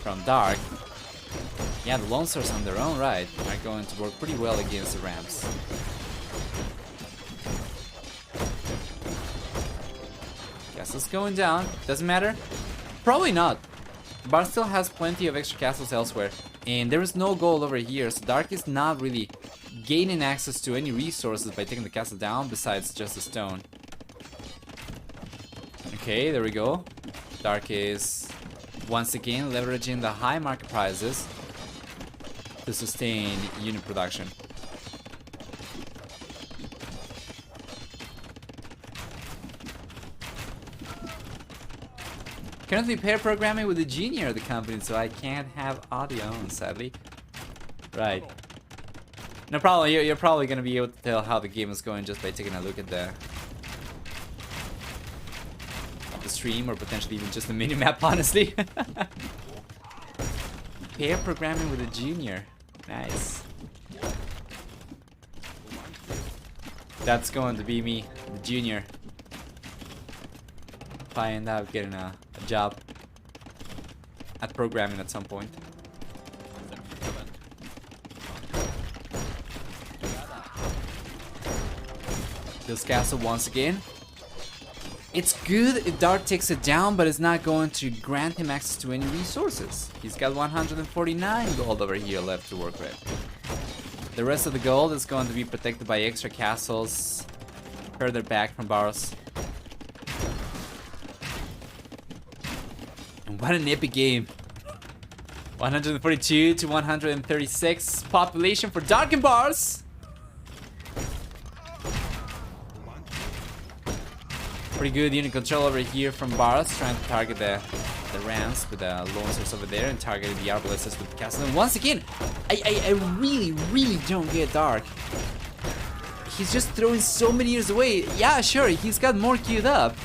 from Dark, yeah, the lone swords on their own right are going to work pretty well against the rams. Castle's going down, doesn't matter. Probably not. Bard still has plenty of extra castles elsewhere, and there is no gold over here, so Dark is not really gaining access to any resources by taking the castle down besides just the stone. Okay, there we go. Dark is once again leveraging the high market prices to sustain unit production. Currently pair programming with the junior of the company, so I can't have audio on, sadly. Right. No problem, you're probably gonna be able to tell how the game is going just by taking a look at the stream, or potentially even just the mini-map, honestly. Pair programming with a junior. Nice. That's going to be me, the junior. If I end up getting a job at programming at some point. This castle once again. It's good if Dark takes it down, but it's not going to grant him access to any resources. He's got 149 gold over here left to work with. The rest of the gold is going to be protected by extra castles further back from Baros. What an epic game. 142 to 136 population for Dark and Bars. Pretty good unit control over here from Bars, trying to target the Rams with the launchers over there and targeting the Arbalests with the castle. And once again, I really don't get Dark. He's just throwing so many years away. Yeah, sure, he's got more queued up,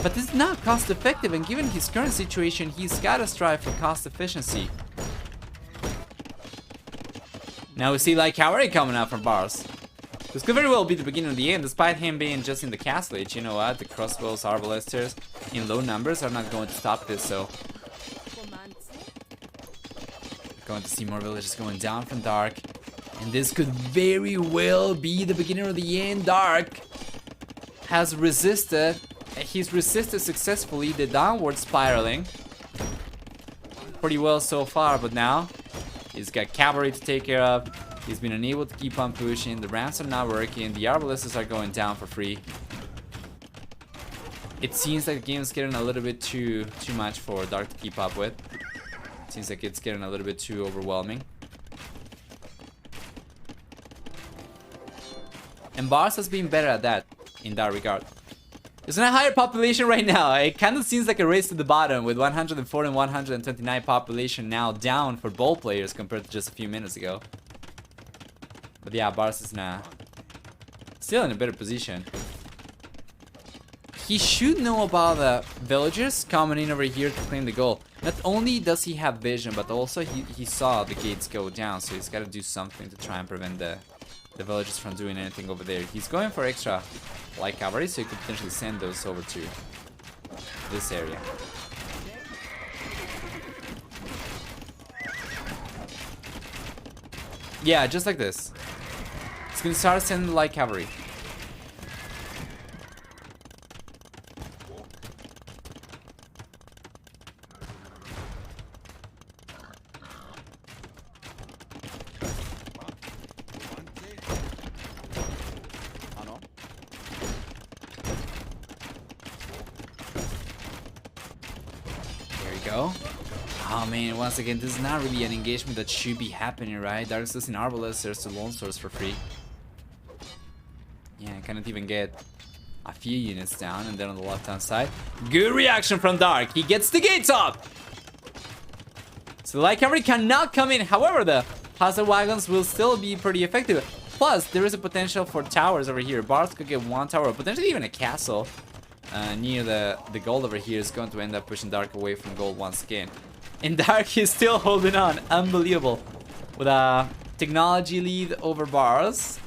but this is not cost effective, and given his current situation, he's gotta strive for cost efficiency. Now we see like cavalry coming out from Bars. This could very well be the beginning of the end, despite him being just in the castle age. You know what? The crossbows, arbalesters in low numbers are not going to stop this, so going to see more villages going down from Dark. And this could very well be the beginning of the end. Dark has resisted. He's resisted successfully the downward spiraling. Pretty well so far, but now he's got cavalry to take care of. He's been unable to keep on pushing. The Rams are not working. The Arbalests are going down for free. It seems like the game's getting a little bit too much for Dark to keep up with. It seems like it's getting a little bit too overwhelming. And Bars has been better at that in that regard. There's a higher population right now. It kind of seems like a race to the bottom with 104 and 129 population now down for both players compared to just a few minutes ago. But yeah, Bars is still in a better position. He should know about the villagers coming in over here to claim the goal. Not only does he have vision, but also he saw the gates go down, so he's got to do something to try and prevent the villagers from doing anything over there. He's going for extra light cavalry, so he could potentially send those over to this area. Yeah, just like this. It's gonna start sending light cavalry. Go. Oh man, once again, this is not really an engagement that should be happening, right? Dark's losing Arbalesters to Lone Swords for free. Yeah, I cannot even get a few units down, and then on the left hand side, good reaction from Dark. He gets the gates up. So the light cavalry cannot come in. However, the Hazard wagons will still be pretty effective. Plus, there is a potential for towers over here. Bars could get one tower, potentially even a castle. Near the gold over here is going to end up pushing Dark away from gold once again. And Dark is still holding on. Unbelievable. With a technology lead over Bars.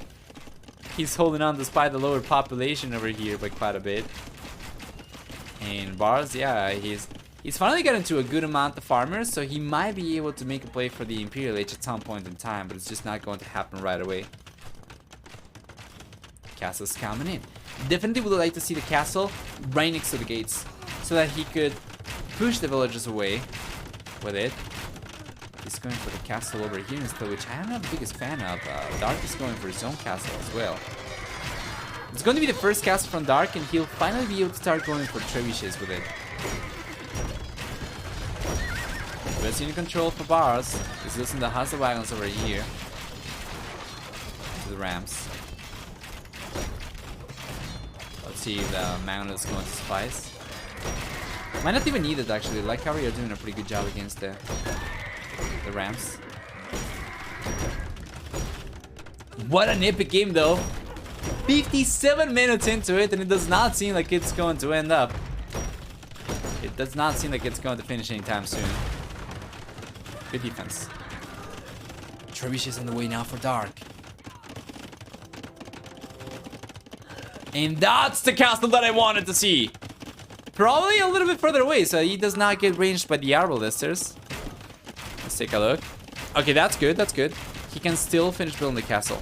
He's holding on despite the lower population over here by quite a bit. And Bars, yeah, he's finally gotten to a good amount of farmers, so he might be able to make a play for the Imperial Age at some point in time, but it's just not going to happen right away. Castle's coming in. Definitely would like to see the castle right next to the gates so that he could push the villagers away with it. He's going for the castle over here instead, which I'm not the biggest fan of. Dark is going for his own castle as well. It's going to be the first castle from Dark, and he'll finally be able to start going for trebuchets with it. Best unit control for Bars. He's losing the Hazard wagons over here to the Rams. Let's see if the Magnet is going to suffice. Might not even need it actually. Light cavalry are doing a pretty good job against the Rams. What an epic game though. 57 minutes into it, and it does not seem like it's going to end up. It does not seem like it's going to finish anytime soon. Good defense. Trebuchet is on the way now for Dark. And that's the castle that I wanted to see. Probably a little bit further away, so he does not get ranged by the Arbalesters. Let's take a look. Okay, that's good, that's good. He can still finish building the castle.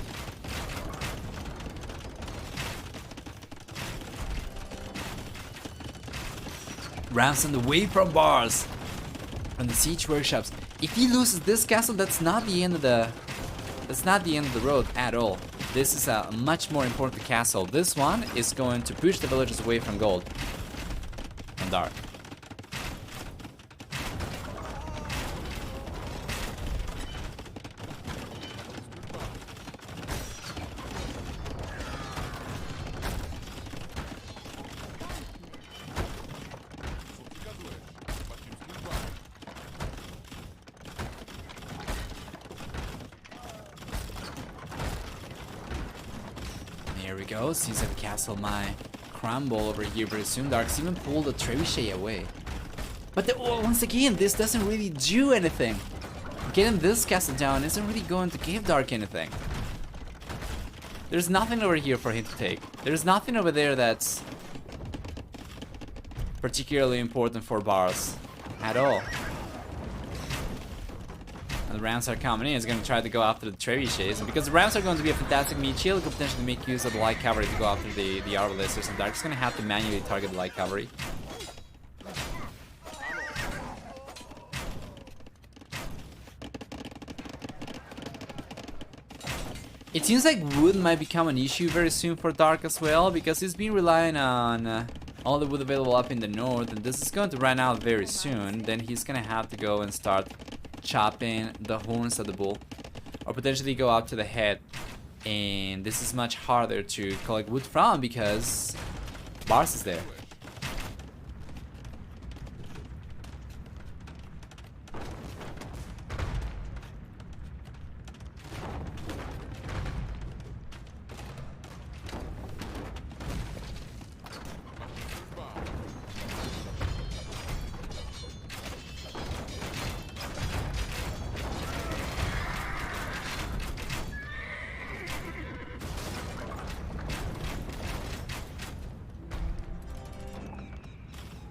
Rams on the way from Bars. From the siege workshops. If he loses this castle, that's not the end of the road at all. This is a much more important castle. This one is going to push the villagers away from gold and Dark. There we go. Seems like the castle might crumble over here very soon. Dark's even pulled the trebuchet away. But once again, this doesn't really do anything. Getting this castle down isn't really going to give Dark anything. There's nothing over here for him to take. There's nothing over there that's particularly important for Bars at all. And the rounds are coming in. He's going to try to go after the trebuchets. And because the rounds are going to be a fantastic meat shield, he could potentially make use of the light cavalry to go after the arbalesters. And Dark's going to have to manually target the light cavalry. It seems like wood might become an issue very soon for Dark as well, because he's been relying on all the wood available up in the north, and this is going to run out very soon. Then he's gonna have to go and start chopping the horns of the bull, or potentially go out to the head, and this is much harder to collect wood from because Bars is there.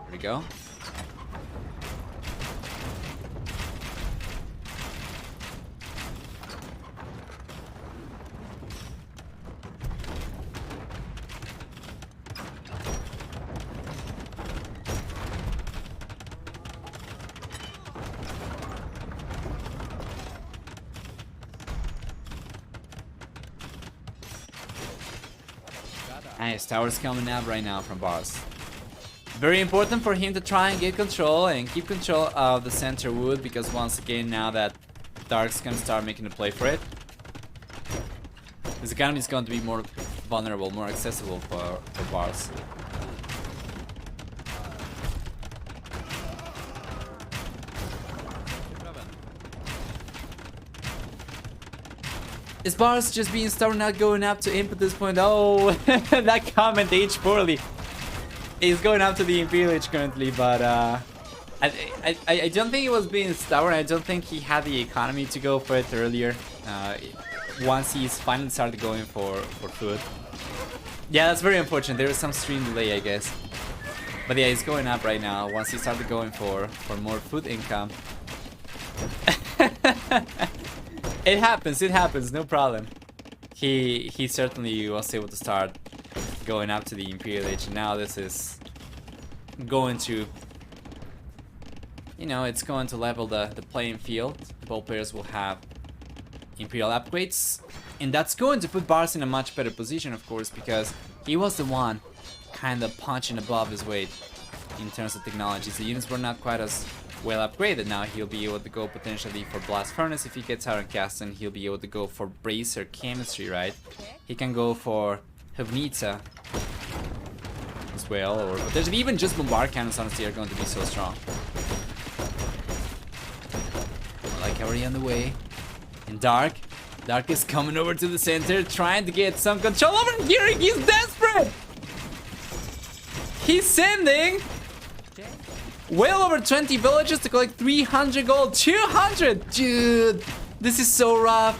There we go. Nice, tower's coming up right now from Bars. Very important for him to try and get control and keep control of the center wood, because once again, now that Dark's gonna start making a play for it, his economy is going to be more vulnerable, more accessible for Bars. Is Bars just being stubborn, not going up to imp at this point? Oh, that comment aged poorly. He's going up to the Imperial Age currently, but I don't think he was being stubborn. I don't think he had the economy to go for it earlier. Once he's finally started going for food. Yeah, that's very unfortunate. There was some stream delay, I guess. But yeah, he's going up right now. Once he started going for more food income. It happens, no problem. He certainly was able to start going up to the Imperial Age, and now this is going to, you know, it's going to level the playing field. Both players will have Imperial upgrades, and that's going to put Bars in a much better position, of course, because he was the one kind of punching above his weight in terms of technologies. The units were not quite as well upgraded. Now he'll be able to go potentially for Blast Furnace if he gets Iron Cast, and he'll be able to go for Bracer Chemistry, right? He can go for Havnita as well, or potentially even just Bombard Cannons, honestly, are going to be so strong. Like already on the way. And Dark is coming over to the center, trying to get some control over here. He's desperate! He's sending well over 20 villages to collect 300 gold. 200! Dude, this is so rough.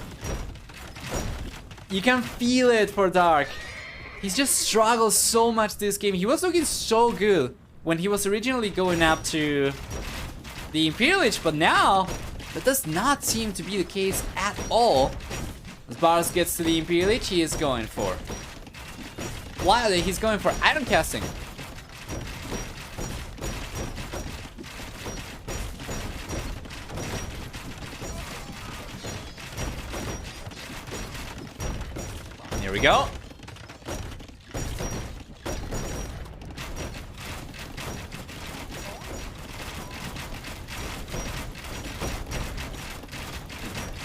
You can feel it for Dark. He's just struggled so much this game. He was looking so good when he was originally going up to the Imperial Age, but now that does not seem to be the case at all. As Bars gets to the Imperial Age, he is going for... Wow, he's going for Iron Casting. Here we go.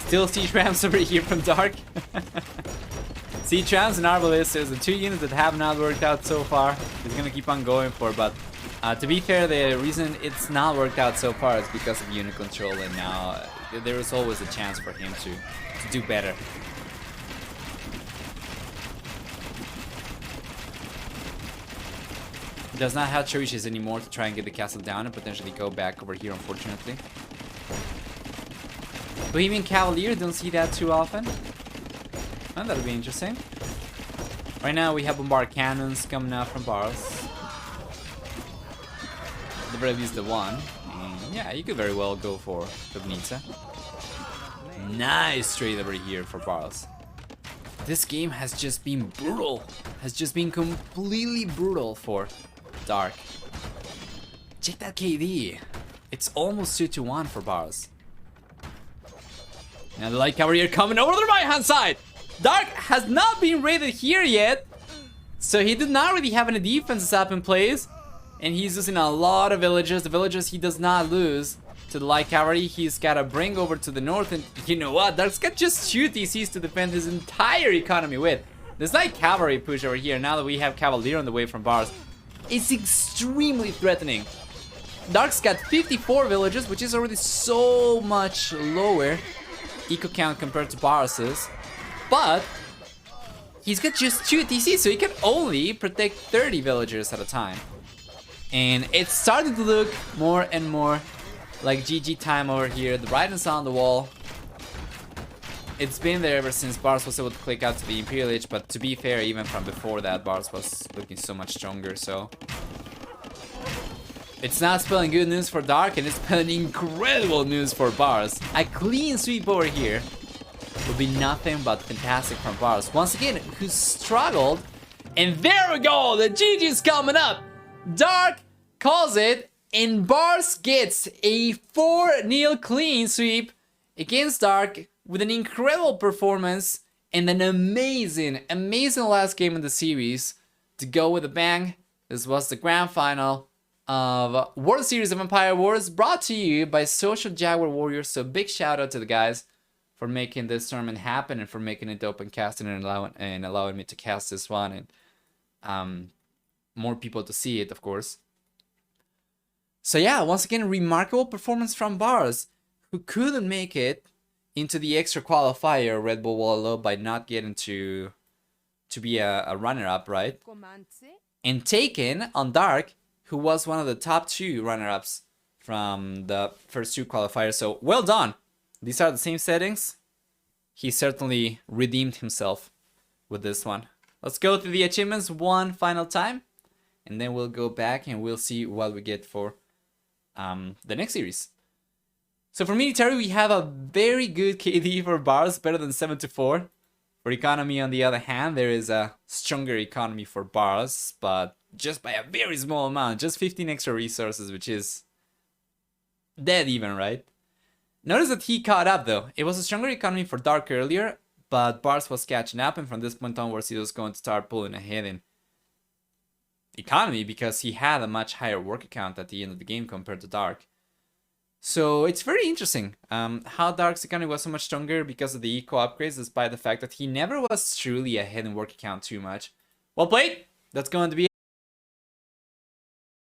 Still siege rams over here from Dark. Siege rams and arbalesters, the two units that have not worked out so far. He's gonna keep on going for, but to be fair, the reason it's not worked out so far is because of unit control, and now there is always a chance for him to do better. He does not have choices anymore to try and get the castle down and potentially go back over here, unfortunately. Bohemian Cavalier, don't see that too often. And that'll be interesting. Right now we have bombard cannons coming out from Bars. At the very least the one. And yeah, you could very well go for Dubnica. Nice trade over here for Bars. This game has just been brutal. Has just been completely brutal for Dark. Check that KD. It's almost 2-1 for Bars. Now the light cavalry coming over to the right hand side. Dark has not been raided here yet, so he did not really have any defenses up in place, and he's losing a lot of villagers. The villagers he does not lose to the light cavalry. He's got to bring over to the north, and you know what? Dark's got just 2 TCs to defend his entire economy with. This light cavalry push over here, now that we have Cavalier on the way from Bars, is extremely threatening. Dark's got 54 villagers, which is already so much lower eco count compared to Bars's. But he's got just 2 TCs, so he can only protect 30 villagers at a time. And it's starting to look more and more like GG time over here. The writing's on the wall. It's been there ever since Bars was able to click out to the Imperial Age, but to be fair, even from before that, Bars was looking so much stronger, so... It's not spelling good news for Dark, and it's spelling incredible news for Bars. A clean sweep over here would be nothing but fantastic from Bars. Once again, who struggled. And there we go! The GG's coming up! Dark calls it, and Bars gets a 4-0 clean sweep against Dark with an incredible performance and an amazing last game in the series to go with a bang. This was the grand final of World Series of Empire Wars, brought to you by Social Jaguar Warriors. So big shout out to the guys for making this tournament happen and for making it open casting and allowing me to cast this one and more people to see it, of course. So yeah, once again, remarkable performance from Bars, who couldn't make it into the extra qualifier Red Bull Wallow by not getting to be a runner-up, right? And taken on Dark, who was one of the top 2 runner-ups from the first 2 qualifiers. So well done. These are the same settings. He certainly redeemed himself with this one. Let's go through the achievements one final time, and then we'll go back and we'll see what we get for the next series. So for military, we have a very good KD for Bars, better than 7-4. For economy, on the other hand, there is a stronger economy for Bars, but just by a very small amount, just 15 extra resources, which is dead even, right? Notice that he caught up though. It was a stronger economy for Dark earlier, but Bars was catching up, and from this point onwards he was going to start pulling ahead in economy because he had a much higher work account at the end of the game compared to Dark. So it's very interesting how Dark's economy was so much stronger because of the eco upgrades, despite the fact that he never was truly ahead in work account too much. Well played! That's going to be